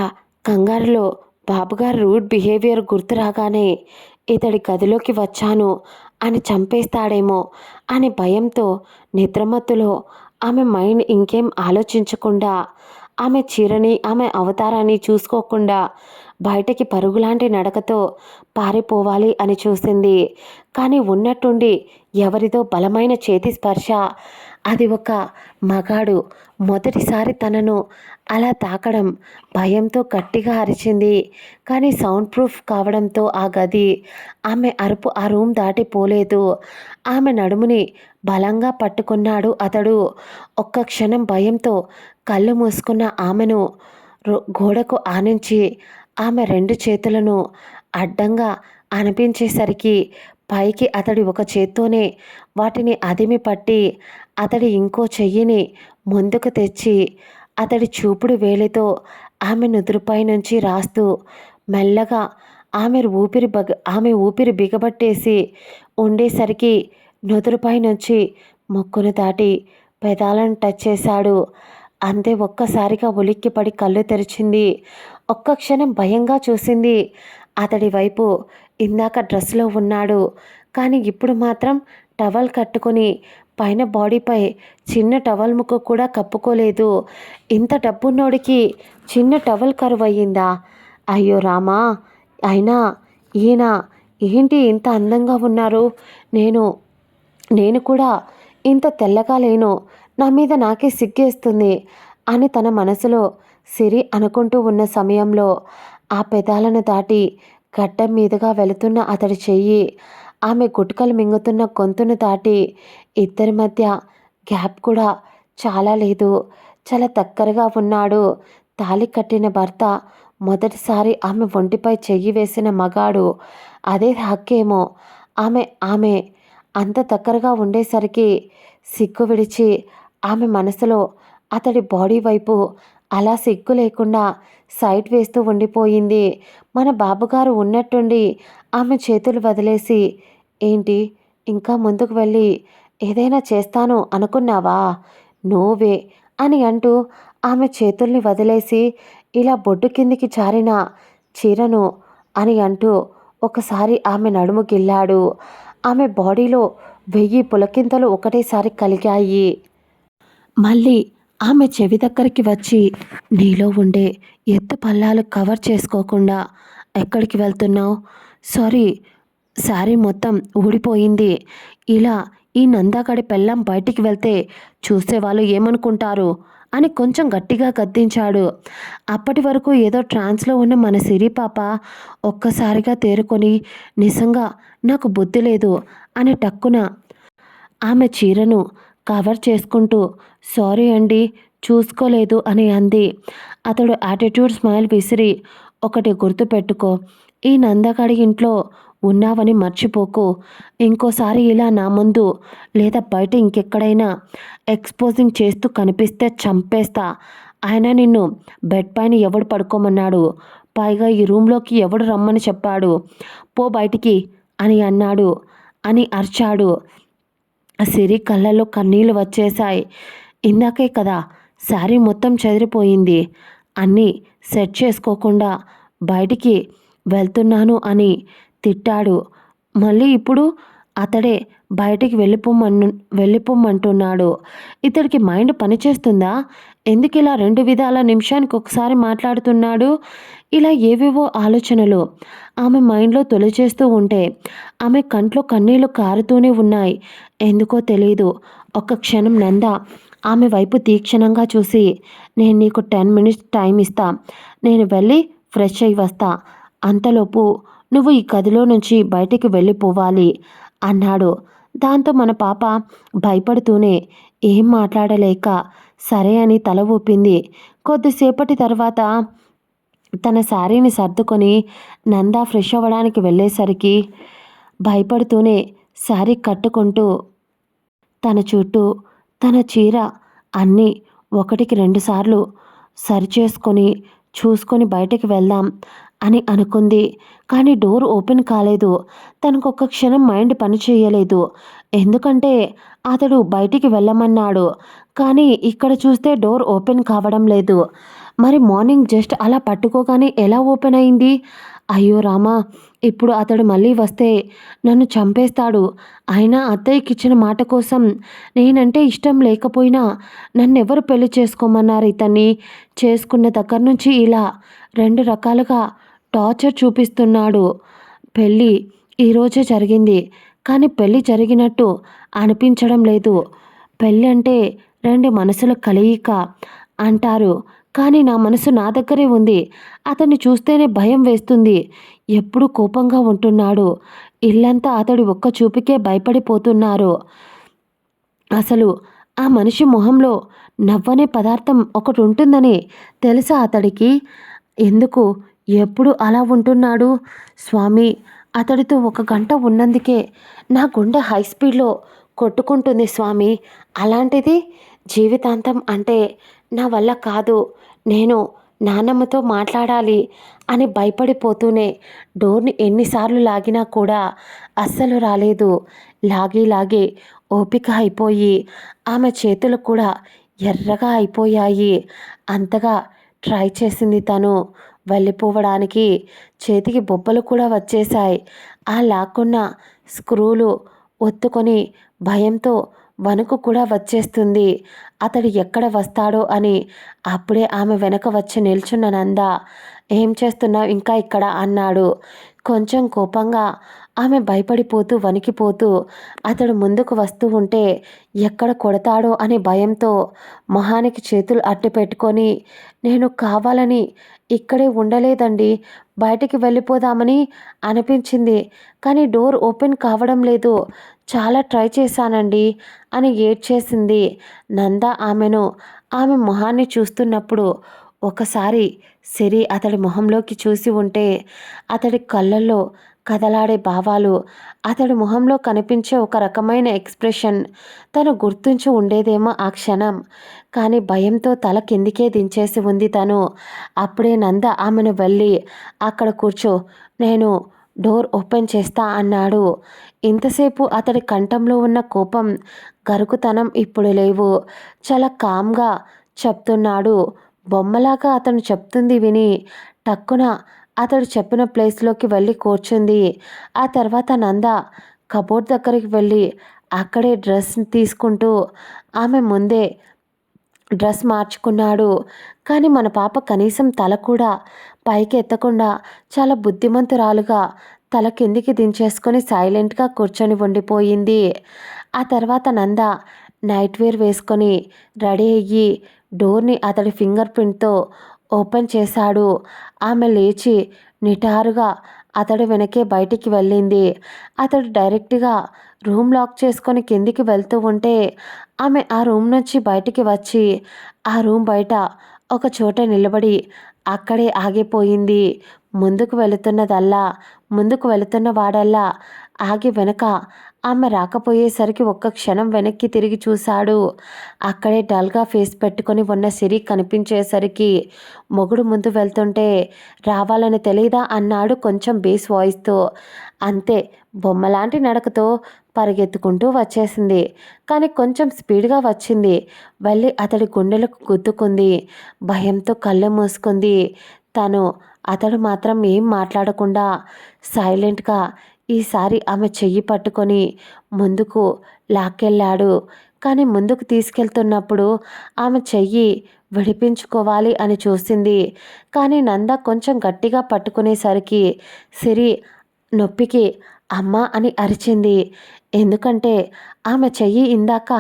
[SPEAKER 1] కంగారులో బాబుగారు రూడ్ బిహేవియర్ గుర్తు రాగానే ఇతడి గదిలోకి వచ్చాను అని చంపేస్తాడేమో అని భయంతో నిద్రమత్తులో ఆమె మైండ్ ఇంకేం ఆలోచించకుండా ఆమె చీరని ఆమె అవతారాన్ని చూసుకోకుండా బయటకి పరుగులాంటి నడకతో పారిపోవాలి అని చూసింది. కానీ ఉన్నట్టుండి ఎవరిదో బలమైన చేతి స్పర్శ, అది ఒక మగాడు మొదటిసారి తనను అలా తాకడం భయంతో గట్టిగా అరిచింది. కానీ సౌండ్ ప్రూఫ్ కావడంతో ఆ గది ఆమె అరుపు ఆ రూమ్ దాటిపోలేదు. ఆమె నడుముని బలంగా పట్టుకున్నాడు అతడు. ఒక్క క్షణం భయంతో కళ్ళు మూసుకున్న ఆమెను గోడకు ఆనించి ఆమె 2 చేతులను అడ్డంగా అనిపించేసరికి పైకి అతడి ఒక చేత్తోనే వాటిని అదిమి పట్టి అతడి ఇంకో చెయ్యిని ముందుకు తెచ్చి అతడి చూపుడు వేలితో ఆమె నుదురుపై నుంచి రాస్తూ మెల్లగా ఆమె ఊపిరి బిగబట్టేసి ఉండేసరికి నుదురుపై నుంచి ముక్కును దాటి పెదాలను టచ్ చేశాడు. అంతే, ఒక్కసారిగా ఉలిక్కిపడి కళ్ళు తెరిచింది. ఒక్క క్షణం భయంగా చూసింది అతడి వైపు. ఇందాక డ్రెస్లో ఉన్నాడు, కానీ ఇప్పుడు మాత్రం టవల్ కట్టుకొని పైన బాడీపై చిన్న టవల్ ముక్క కూడా కప్పుకోలేదు. ఇంత డబ్బున్నోడికి చిన్న టవల్ కరువయ్యిందా? అయ్యో రామా! అయినా ఈయన ఏంటి ఇంత అందంగా ఉన్నారు? నేను కూడా ఇంత తెల్లగా లేను, నా మీద నాకే సిగ్గేస్తుంది అని తన మనసులో సిరి అనుకుంటూ ఉన్న సమయంలో ఆ పెదాలను దాటి గడ్డం మీదుగా వెళుతున్న అతడి చెయ్యి ఆమె గుట్కలు మింగుతున్న గొంతును దాటి ఇద్దరి మధ్య గ్యాప్ కూడా చాలా లేదు, చాలా దగ్గరగా ఉన్నాడు. తాళి కట్టిన భర్త మొదటిసారి ఆమె ఒంటిపై చెయ్యి వేసిన మగాడు. అదే హక్కేమో. ఆమె అంత దగ్గరగా ఉండేసరికి సిగ్గు విడిచి ఆమె మనసులో అతడి బాడీ వైపు అలా సిగ్గు లేకుండా సైట్ వేస్తూ ఉండిపోయింది. మన బాబుగారు ఉన్నట్టుండి ఆమె చేతులు వదిలేసి, ఏంటి ఇంకా ముందుకు వెళ్ళి ఏదైనా చేస్తాను అనుకున్నావా? నోవే అని అంటూ ఆమె చేతుల్ని వదిలేసి ఇలా బొడ్డు కిందికి జారిన చీరను అని అంటూ ఒకసారి ఆమె నడుము గిల్లాడు. ఆమె బాడీలో 1000 పులకింతలు ఒకటేసారి కలిగాయి. మళ్ళీ ఆమె చెవి దగ్గరికి వచ్చి, నీలో ఉండే ఎత్తు పల్లాలు కవర్ చేసుకోకుండా ఎక్కడికి వెళ్తున్నావు? సారీ, శారీ మొత్తం ఊడిపోయింది. ఇలా ఈ నందాగడి పెళ్ళాం బయటికి వెళ్తే చూసేవాళ్ళు ఏమనుకుంటారు అని కొంచెం గట్టిగా గద్దించాడు. అప్పటి వరకు ఏదో ట్రాన్స్లో ఉన్న మన సిరి పాప ఒక్కసారిగా తేరుకొని, నిజంగా నాకు బుద్ధి లేదు అని టక్కున ఆమె చీరను కవర్ చేసుకుంటూ, సారీ అండి, చూసుకోలేదు అని అంది. అతడు యాటిట్యూడ్ స్మైల్ విసిరి, ఒకటి గుర్తుపెట్టుకో, ఈ నందగాడి ఇంట్లో ఉన్నావని మర్చిపోకు. ఇంకోసారి ఇలా నా ముందు లేదా బయట ఇంకెక్కడైనా ఎక్స్పోజింగ్ చేస్తూ కనిపిస్తే చంపేస్తా. అయినా నిన్ను బెడ్ పైన ఎవడు పడుకోమన్నాడు? పైగా ఈ రూమ్లోకి ఎవడు రమ్మని చెప్పాడు? పో బయటికి అని అన్నాడు అని అరిచాడు. సిరి కళ్ళల్లో కన్నీళ్లు వచ్చేశాయి. ఇందాకే కదా శారీ మొత్తం చెదిరిపోయింది. అన్నీ సెట్ చేసుకోకుండా బయటికి వెళ్తున్నాను అని తిట్టాడు. మళ్ళీ ఇప్పుడు అతడే బయటికి వెళ్ళిపోమ్మంటున్నాడు. ఇతడికి మైండ్ పనిచేస్తుందా? ఎందుకు ఇలా 2 విధాల నిమిషానికి ఒకసారి మాట్లాడుతున్నాడు? ఇలా ఏవేవో ఆలోచనలు ఆమె మైండ్లో తొలిచేస్తూ ఉంటే ఆమె కంట్లో కన్నీళ్లు కారుతూనే ఉన్నాయి. ఎందుకో తెలీదు. ఒక్క క్షణం నంద ఆమె వైపు తీక్షణంగా చూసి, నేను నీకు 10 మినిట్స్ టైం ఇస్తా. నేను వెళ్ళి ఫ్రెష్ అయి వస్తా. అంతలోపు నువ్వు ఈ గదిలో నుంచి బయటికి వెళ్ళిపోవాలి అన్నాడు. దాంతో మన పాప భయపడుతూనే ఏం మాట్లాడలేక సరే అని తల ఊపింది. కొద్దిసేపటి తర్వాత తన శారీని సర్దుకొని నంద ఫ్రెష్ అవ్వడానికి వెళ్ళేసరికి భయపడుతూనే శారీ కట్టుకుంటూ తన చుట్టూ తన చీర అన్నీ 1-2 సార్లు సరిచేసుకొని చూసుకొని బయటికి వెళ్దాం అని అనుకుంది. కానీ డోర్ ఓపెన్ కాలేదు. తనకు ఒక్క క్షణం మైండ్ పని చేయలేదు. ఎందుకంటే అతడు బయటికి వెళ్ళమన్నాడు. కానీ ఇక్కడ చూస్తే డోర్ ఓపెన్ కావడం లేదు. మరి మార్నింగ్ జస్ట్ అలా పట్టుకోగానే ఎలా ఓపెన్ అయింది? అయ్యో రామా! ఇప్పుడు అతడు మళ్ళీ వస్తే నన్ను చంపేస్తాడు. అయినా అత్తయ్యకిచ్చిన మాట కోసం నేనంటే ఇష్టం లేకపోయినా నన్నెవరు పెళ్లి చేసుకోమన్నారు ఇతన్ని? చేసుకున్న దగ్గర నుంచి ఇలా 2 రకాలుగా టార్చర్ చూపిస్తున్నాడు. పెళ్ళి ఈరోజే జరిగింది. కానీ పెళ్ళి జరిగినట్టు అనిపించడం లేదు. పెళ్ళి అంటే 2 మనసుల కలయిక అంటారు. కానీ నా మనసు నా దగ్గరే ఉంది. అతన్ని చూస్తేనే భయం వేస్తుంది. ఎప్పుడూ కోపంగా ఉంటున్నాడు. ఇల్లంతా అతడి ఒక్క చూపుకే భయపడిపోతున్నారు. అసలు ఆ మనిషి మొహంలో నవ్వనే పదార్థం ఒకటి ఉంటుందని తెలుసా అతడికి? ఎందుకు ఎప్పుడు అలా ఉంటున్నాడు? స్వామి, అతడితో 1 గంట ఉన్నందుకే నా గుండె హై స్పీడ్లో కొట్టుకుంటుంది స్వామి. అలాంటిది జీవితాంతం అంటే నా వల్ల కాదు. నేను నాన్నమ్మతో మాట్లాడాలి అని భయపడిపోతూనే డోర్ని ఎన్నిసార్లు లాగినా కూడా అస్సలు రాలేదు. లాగి లాగి ఓపిక అయిపోయి ఆమె చేతులు కూడా ఎర్రగా అయిపోయాయి. అంతగా ట్రై చేసింది తను వెళ్ళిపోవడానికి. చేతికి బొబ్బలు కూడా వచ్చేశాయి. ఆ లాక్కున్న స్క్రూలు ఒత్తుకొని భయంతో వణుకు కూడా వచ్చేస్తుంది. అతడు ఎక్కడ వస్తాడో అని. అప్పుడే ఆమె వెనక వచ్చి నిల్చున్న నంద, ఏం చేస్తున్నావు ఇంకా ఇక్కడ అన్నాడు. కొంచెం కోపంగా ఆమె భయపడిపోతూ వణికిపోతూ అతడు ముందుకు వస్తూ ఉంటే ఎక్కడ కొడతాడో అనే భయంతో మొహానికి చేతులు అట్టు పెట్టుకొని, నేను కావాలని ఇక్కడే ఉండలేదండి, బయటికి వెళ్ళిపోదామని అనిపించింది. కానీ డోర్ ఓపెన్ కావడం లేదు. చాలా ట్రై చేశానండి అని ఏడ్చేసింది. నంద ఆమె మొహాన్ని చూస్తున్నప్పుడు ఒకసారి సిరి అతడి మొహంలోకి చూసి ఉంటే అతడి కళ్ళల్లో కదలాడే భావాలు, అతడి మొహంలో కనిపించే ఒక రకమైన ఎక్స్ప్రెషన్ తను గుర్తుంచి ఉండేదేమో ఆ క్షణం. కానీ భయంతో తల కిందికే దించేసి ఉంది తను. అప్పుడే నంద ఆమెను వెళ్ళి అక్కడ కూర్చో, నేను డోర్ ఓపెన్ చేస్తా అన్నాడు. ఇంతసేపు అతడి కంఠంలో ఉన్న కోపం, గరుకుతనం ఇప్పుడు లేవు. చాలా కామ్గా చెప్తున్నాడు. బొమ్మలాగా అతను చెప్తుంది విని టక్కున అతడు చెప్పిన ప్లేస్లోకి వెళ్ళి కూర్చుంది. ఆ తర్వాత నంద కబోర్డ్ దగ్గరికి వెళ్ళి అక్కడే డ్రెస్ తీసుకుంటూ ఆమె ముందే డ్రెస్ మార్చుకున్నాడు. కానీ మన పాప కనీసం తల కూడా పైకి ఎత్తకుండా చాలా బుద్ధిమంతురాలుగా తల కిందికి దించేసుకొని సైలెంట్గా కూర్చొని ఉండిపోయింది. ఆ తర్వాత నంద నైట్ వేర్ వేసుకొని రెడీ అయ్యి డోర్ని అతడి ఫింగర్ ప్రింట్తో ఓపెన్ చేశాడు. ఆమె లేచి నిటారుగా అతడు వెనకే బయటికి వెళ్ళింది. అతడు డైరెక్ట్గా రూమ్ లాక్ చేసుకొని కిందికి వెళ్తూ ఉంటే ఆమె ఆ రూమ్ నుంచి బయటికి వచ్చి ఆ రూమ్ బయట ఒక చోట నిలబడి అక్కడే ఆగిపోయింది. ముందుకు వెళుతున్న వాడల్లా ఆగి వెనక ఆమె రాకపోయేసరికి ఒక్క క్షణం వెనక్కి తిరిగి చూశాడు. అక్కడే డల్గా ఫేస్ పెట్టుకొని ఉన్న సిరి కనిపించేసరికి మొగుడు ముందు వెళ్తుంటే రావాలని తెలీదా అన్నాడు కొంచెం బేస్ వాయిస్తో. అంతే, బొమ్మలాంటి నడకతో పరిగెత్తుకుంటూ వచ్చేసింది. కానీ కొంచెం స్పీడ్గా వచ్చింది. వెళ్ళి అతడి గుండెలకు గుద్దుకుంది. భయంతో కళ్ళు మూసుకుంది. అతడు మాత్రం ఏం మాట్లాడకుండా సైలెంట్గా ఈసారి ఆమె చెయ్యి పట్టుకొని ముందుకు లాక్కెళ్ళాడు. కానీ ముందుకు తీసుకెళ్తున్నప్పుడు ఆమె చెయ్యి విడిపించుకోవాలి అని చూసింది. కానీ నంద కొంచెం గట్టిగా పట్టుకునేసరికి సిరి నొప్పికి అమ్మా అని అరిచింది. ఎందుకంటే ఆమె చెయ్యి ఇందాక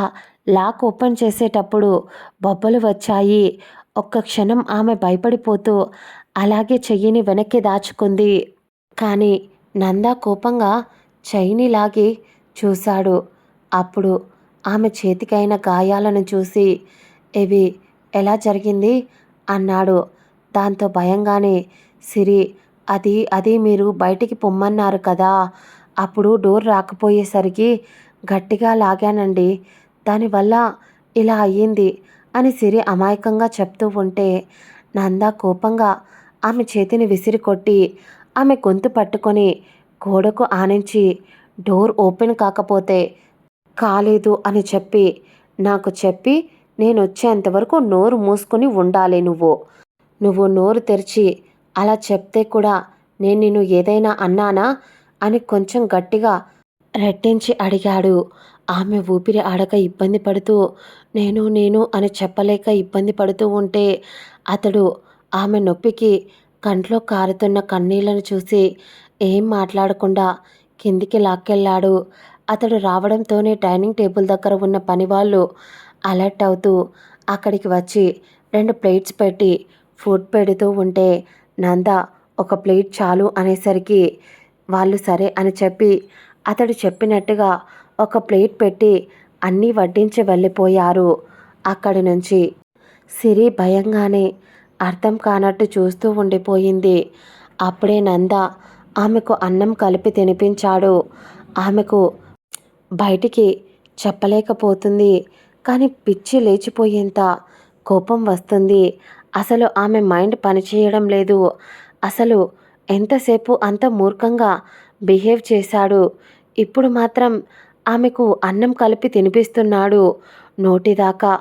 [SPEAKER 1] లాక్ ఓపెన్ చేసేటప్పుడు బొబ్బలు వచ్చాయి. ఒక్క క్షణం ఆమె భయపడిపోతూ అలాగే చెయ్యిని వెనక్కి దాచుకుంది. కానీ నంద కోపంగా చెయ్యిని లాగి చూశాడు. అప్పుడు ఆమె చేతికైన గాయాలను చూసి ఇవి ఎలా జరిగింది అన్నాడు. దాంతో భయంగానే సిరి అది మీరు బయటికి పొమ్మన్నారు కదా, అప్పుడు డోర్ రాకపోయేసరికి గట్టిగా లాగానండి, దానివల్ల ఇలా అయ్యింది అని సిరి అమాయకంగా చెప్తూ ఉంటే నంద కోపంగా ఆమె చేతిని విసిరికొట్టి ఆమె గొంతు పట్టుకొని గోడకు ఆనించి డోర్ ఓపెన్ కాకపోతే కాలేదు అని నాకు చెప్పి నేను వచ్చేంతవరకు నోరు మూసుకొని ఉండాలి. నువ్వు నోరు తెరిచి అలా చెప్తే కూడా నేను నిన్ను ఏదైనా అన్నానా అని కొంచెం గట్టిగా రెట్టించి అడిగాడు. ఆమె ఊపిరి ఆడక ఇబ్బంది పడుతూ నేను అని చెప్పలేక ఇబ్బంది పడుతూ ఉంటే అతడు ఆమె నొప్పికి కంట్లో కారుతున్న కన్నీళ్లను చూసి ఏం మాట్లాడకుండా కిందికి లాక్కెళ్ళాడు. అతడు రావడంతోనే డైనింగ్ టేబుల్ దగ్గర ఉన్న పనివాళ్ళు అలర్ట్ అవుతూ అక్కడికి వచ్చి 2 ప్లేట్స్ పెట్టి ఫుడ్ పెడుతూ ఉంటే నంద ఒక ప్లేట్ చాలు అనేసరికి వాళ్ళు సరే అని చెప్పి అతడు చెప్పినట్టుగా ఒక ప్లేట్ పెట్టి అన్నీ వడ్డించి వెళ్ళిపోయారు. అక్కడి నుంచి సిరి భయంగానే అర్థం కానట్టు చూస్తూ ఉండిపోయింది. అప్పుడే నంద ఆమెకు అన్నం కలిపి తినిపించాడు. ఆమెకు బయటికి చెప్పలేకపోతుంది. కానీ పిచ్చి లేచిపోయేంత కోపం వస్తుంది. అసలు ఆమె మైండ్ పనిచేయడం లేదు. అసలు ఎంతసేపు అంత మూర్ఖంగా బిహేవ్ చేశాడు. ఇప్పుడు మాత్రం ఆమెకు అన్నం కలిపి తినిపిస్తున్నాడు. నోటిదాకా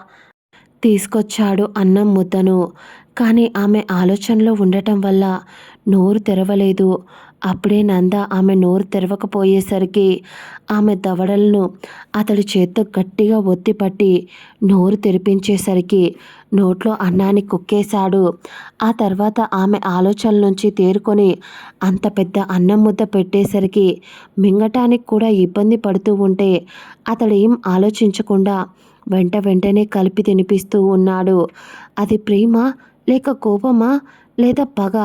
[SPEAKER 1] తీసుకొచ్చాడు అన్నం ముద్దను. కానీ ఆమె ఆలోచనలో ఉండటం వల్ల నోరు తెరవలేదు. అప్పుడే నంద ఆమె నోరు తెరవకపోయేసరికి ఆమె దవడలను అతడి చేత్తో గట్టిగా ఒత్తిపట్టి నోరు తెరిపించేసరికి నోట్లో అన్నాన్ని కుక్కేశాడు. ఆ తర్వాత ఆమె ఆలోచనల నుంచి తేరుకొని అంత పెద్ద అన్నం ముద్ద పెట్టేసరికి మింగటానికి కూడా ఇబ్బంది పడుతూ ఉంటే అతడేం ఆలోచించకుండా వెంటనే కలిపి తినిపిస్తూ ఉన్నాడు. అది ప్రేమ లేక కోపమా లేదా పగ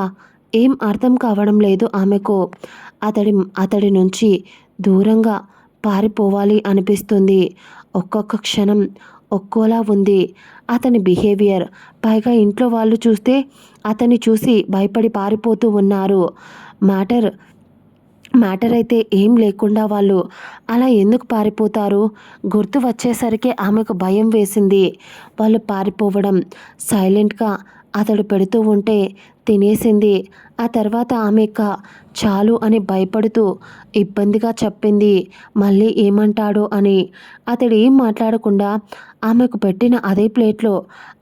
[SPEAKER 1] ఏం అర్థం కావడం లేదు ఆమెకు. అతడి నుంచి దూరంగా పారిపోవాలి అనిపిస్తుంది. ఒక్కొక్క క్షణం ఒక్కోలా ఉంది అతని బిహేవియర్. పైగా ఇంట్లో వాళ్ళు చూస్తే అతన్ని చూసి భయపడి పారిపోతూ ఉన్నారు. మ్యాటర్ అయితే ఏం లేకుండా వాళ్ళు అలా ఎందుకు పారిపోతారు? గుర్తు వచ్చేసరికి ఆమెకు భయం వేసింది. వాళ్ళు పారిపోవడం సైలెంట్గా అతడు పెడుతూ ఉంటే తినేసింది. ఆ తర్వాత ఆమె చాలు అని భయపడుతూ ఇబ్బందిగా చెప్పింది మళ్ళీ ఏమంటాడో అని. అతడు ఏం మాట్లాడకుండా ఆమెకు పెట్టిన అదే ప్లేట్లో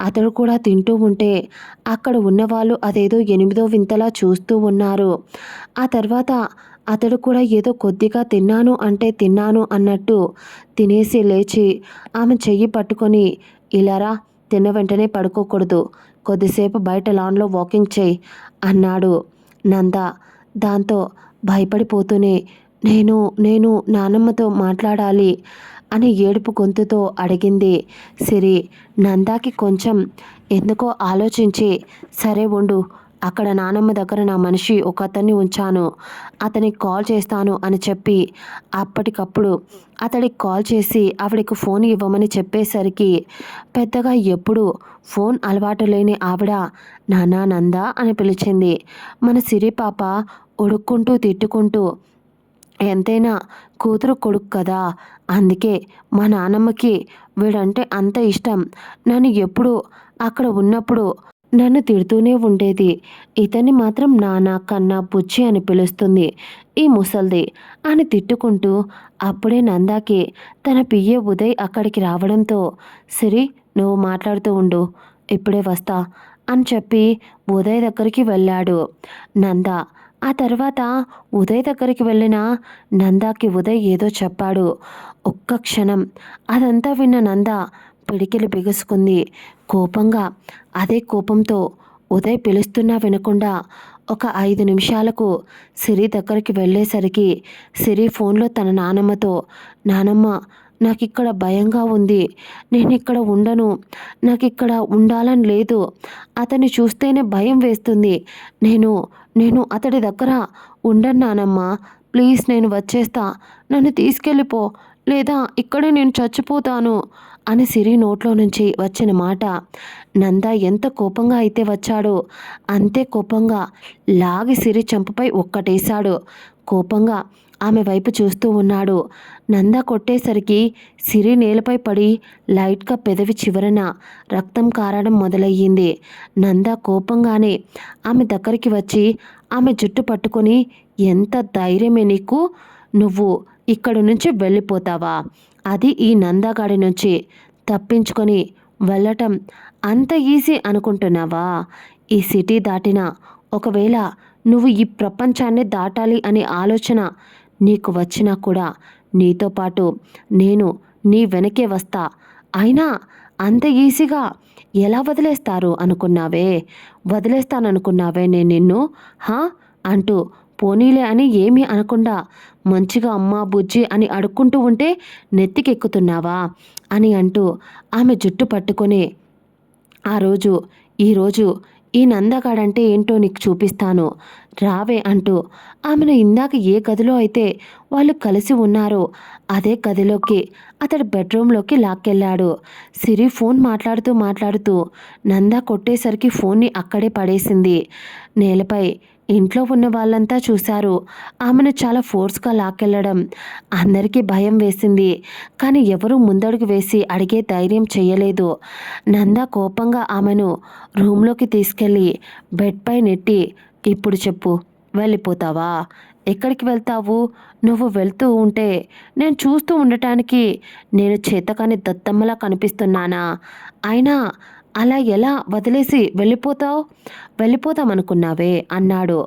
[SPEAKER 1] అతడు కూడా తింటూ ఉంటే అక్కడ ఉన్నవాళ్ళు అదేదో 8వ వింతలా చూస్తూ ఉన్నారు. ఆ తర్వాత అతడు కూడా ఏదో కొద్దిగా తిన్నాను అంటే తిన్నాను అన్నట్టు తినేసి లేచి ఆమె చెయ్యి పట్టుకొని ఇలారా, తిన్న వెంటనే పడుకోకూడదు, కొద్దిసేపు బయట లాన్లో వాకింగ్ చేయి అన్నాడు నంద. దాంతో భయపడిపోతూనే నేను నానమ్మతో మాట్లాడాలి అని ఏడుపు గొంతుతో అడిగింది సిరి. నందాకి కొంచెం ఎందుకో ఆలోచించి సరే ఉండు అక్కడ నానమ్మ దగ్గర నా మనిషి ఒక అతన్ని ఉంచాను, అతనికి కాల్ చేస్తాను అని చెప్పి అప్పటికప్పుడు అతడికి కాల్ చేసి ఆవిడకు ఫోన్ ఇవ్వమని చెప్పేసరికి పెద్దగా ఎప్పుడు ఫోన్ అలవాటు లేని ఆవిడ నానా నందా అని పిలిచింది. మన సిరి పాప ఉడుక్కుంటూ తిట్టుకుంటూ ఎంతైనా కూతురు కొడుకు కదా, అందుకే మా నానమ్మకి వీడంటే అంత ఇష్టం. నన్ను ఎప్పుడు అక్కడ ఉన్నప్పుడు నన్ను తిడుతూనే ఉండేది. ఇతన్ని మాత్రం నాన్న కన్నా బుజ్జి అని పిలుస్తుంది ఈ ముసల్ది అని తిట్టుకుంటూ అప్పుడే నందాకి తన పియ్యే ఉదయ్ అక్కడికి రావడంతో, సిరి నువ్వు మాట్లాడుతూ ఉండు, ఇప్పుడే వస్తా అని చెప్పి ఉదయ్ దగ్గరికి వెళ్ళాడు నంద. ఆ తర్వాత ఉదయ్ దగ్గరికి వెళ్ళిన నందాకి ఉదయ్ ఏదో చెప్పాడు. ఒక్క క్షణం అదంతా విన్న నంద పిడికిలి బిగుసుకుంది కోపంగా. అదే కోపంతో ఉదయ్ పిలుస్తున్నా వినకుండా ఒక 5 నిమిషాలకు సిరి దగ్గరికి వెళ్ళేసరికి సిరి ఫోన్లో తన నానమ్మతో, నానమ్మ నాకిక్కడ భయంగా ఉంది, నేను ఇక్కడ ఉండను, నాకు ఇక్కడ ఉండాలని లేదు, అతన్ని చూస్తేనే భయం వేస్తుంది, నేను నేను అతడి దగ్గర ఉండను నానమ్మ, ప్లీజ్ నేను వచ్చేస్తా, నన్ను తీసుకెళ్ళిపో, లేదా ఇక్కడే నేను చచ్చిపోతాను అని సిరి నోట్లో నుంచి వచ్చిన మాట నంద ఎంత కోపంగా అయితే వచ్చాడో అంతే కోపంగా లాగి సిరి చెంపపై ఒక్కటేశాడు. కోపంగా ఆమె వైపు చూస్తూ ఉన్నాడు. నంద కొట్టేసరికి సిరి నేలపై పడి లైట్గా పెదవి చివరన రక్తం కారడం మొదలయ్యింది. నంద కోపంగానే ఆమె దగ్గరికి వచ్చి ఆమె జుట్టు పట్టుకొని, ఎంత ధైర్యమే నీకు, నువ్వు ఇక్కడి నుంచి వెళ్ళిపోతావా, అది ఈ నందగాడి నుంచి తప్పించుకొని వెళ్ళటం అంత ఈజీ అనుకుంటున్నావా, ఈ సిటీ దాటినా ఒకవేళ నువ్వు ఈ ప్రపంచాన్ని దాటాలి అనే ఆలోచన నీకు వచ్చినా కూడా నీతో పాటు నేను నీ వెనకే వస్తా, అయినా అంత ఈజీగా ఎలా వదిలేస్తారు అనుకున్నావే, వదిలేస్తాననుకున్నావే నేను నిన్ను, హా అంటూ పోనీలే అని ఏమీ అనకుండా మంచిగా అమ్మ బుజ్జి అని అడుక్కుంటూ ఉంటే నెత్తికెక్కుతున్నావా అని అంటూ ఆమె జుట్టు పట్టుకొని, ఆ రోజు ఈరోజు ఈ నందగాడంటే ఏంటో నీకు చూపిస్తాను రావే అంటూ ఆమెను ఇందాక ఏ గదిలో అయితే వాళ్ళు కలిసి ఉన్నారో అదే గదిలోకి అతడి బెడ్రూమ్లోకి లాక్కెళ్ళాడు. సిరి ఫోన్ మాట్లాడుతూ మాట్లాడుతూ నంద కొట్టేసరికి ఫోన్ని అక్కడే పడేసింది నేలపై. ఇంట్లో ఉన్న వాళ్ళంతా చూశారు ఆమెను చాలా ఫోర్స్గా లాక్కెళ్ళడం. అందరికీ భయం వేసింది, కానీ ఎవరూ ముందడుగు వేసి అడిగే ధైర్యం చేయలేదు. నంద కోపంగా ఆమెను రూమ్లోకి తీసుకెళ్ళి బెడ్పై నెట్టి, ఇప్పుడు చెప్పు, వెళ్ళిపోతావా, ఎక్కడికి వెళ్తావు, నువ్వు వెళ్తూ ఉంటే నేను చూస్తూ ఉండటానికి నేను చేతకాని దత్తమ్మలా కనిపిస్తున్నానా, అయినా అలా ఎలా వదిలేసి వెళ్ళిపోతామనుకున్నావే అన్నాడు.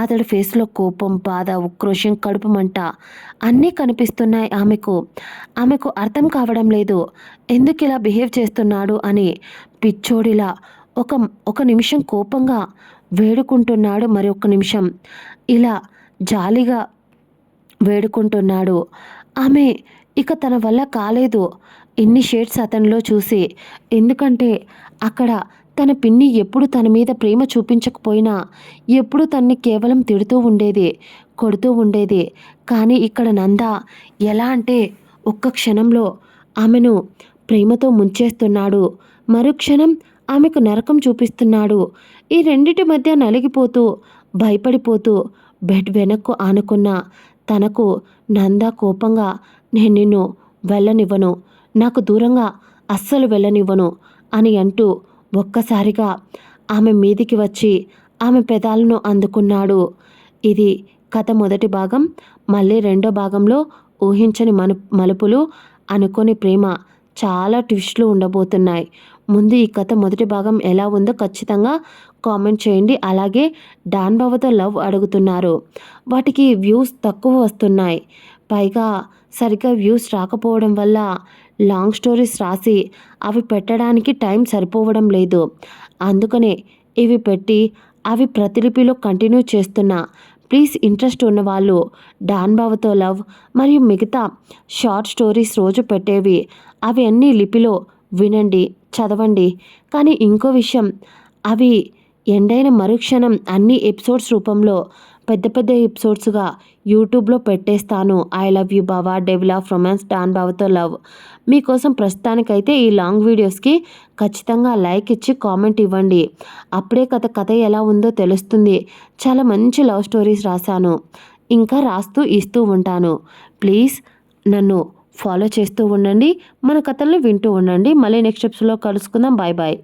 [SPEAKER 1] అతడి ఫేస్లో కోపం, బాధ, ఉక్రోషం, కడుపు మంట అన్నీ కనిపిస్తున్నాయి ఆమెకు అర్థం కావడం లేదు ఎందుకు ఇలా బిహేవ్ చేస్తున్నాడు అని. పిచ్చోడిలా ఒక నిమిషం కోపంగా వేడుకుంటున్నాడు, మరి ఒక్క నిమిషం ఇలా జాలిగా వేడుకుంటున్నాడు. ఆమె ఇక తన వల్ల కాలేదు ఇన్ని షేడ్స్ అతనిలో చూసి. ఎందుకంటే అక్కడ తన పిన్ని ఎప్పుడు తన మీద ప్రేమ చూపించకపోయినా ఎప్పుడు తన్ని కేవలం తిడుతూ ఉండేది, కొడుతూ ఉండేది. కానీ ఇక్కడ నంద ఎలా అంటే ఒక్క క్షణంలో ఆమెను ప్రేమతో ముంచేస్తున్నాడు, మరుక్షణం ఆమెకు నరకం చూపిస్తున్నాడు. ఈ రెండిటి మధ్య నలిగిపోతూ భయపడిపోతూ బెడ్ వెనక్కు ఆనుకున్న తనకు నంద కోపంగా, నేను నిన్ను వెళ్ళనివ్వను, నాకు దూరంగా అస్సలు వెళ్ళనివ్వను అని అంటూ ఒక్కసారిగా ఆమె మీదికి వచ్చి ఆమె పెదాలను అందుకున్నాడు. ఇది కథ మొదటి భాగం. మళ్ళీ రెండో భాగంలో ఊహించని మలుపులు, అనుకోని ప్రేమ, చాలా ట్విస్టులు ఉండబోతున్నాయి. ముందు ఈ కథ మొదటి భాగం ఎలా ఉందో ఖచ్చితంగా కామెంట్ చేయండి. అలాగే డాన్ బావతో లవ్ అడుగుతున్నారు, వాటికి వ్యూస్ తక్కువ వస్తున్నాయి, పైగా సరిగ్గా వ్యూస్ రాకపోవడం వల్ల లాంగ్ స్టోరీస్ రాసి అవి పెట్టడానికి టైం సరిపోవడం లేదు. అందుకనే ఇవి పెట్టి అవి ప్రతిలిపిలో కంటిన్యూ చేస్తున్నా. ప్లీజ్ ఇంట్రెస్ట్ ఉన్నవాళ్ళు డాన్ బావతో లవ్ మరియు మిగతా షార్ట్ స్టోరీస్ రోజు పెట్టేవి అవి అన్నీ లిపిలో వినండి, చదవండి. కానీ ఇంకో విషయం, అవి ఎండైన మరుక్షణం అన్ని ఎపిసోడ్స్ రూపంలో పెద్ద పెద్ద ఎపిసోడ్స్గా యూట్యూబ్లో పెట్టేస్తాను. ఐ లవ్ యూ బావ, డెవిల్ ఆఫ్ రొమాన్స్, డాన్ బావతో లవ్. మీకోసం ప్రస్తుతానికైతే ఈ లాంగ్ వీడియోస్కి ఖచ్చితంగా లైక్ ఇచ్చి కామెంట్ ఇవ్వండి. అప్పుడే కథ ఎలా ఉందో తెలుస్తుంది. చాలా మంచి లవ్ స్టోరీస్ రాశాను, ఇంకా రాస్తూ ఇస్తూ ఉంటాను. ప్లీజ్ నన్ను ఫాలో చేస్తూ ఉండండి, మన కథల్ని వింటూ ఉండండి. మళ్ళీ నెక్స్ట్ ఎపిసోడ్లో కలుసుకుందాం. Bye bye.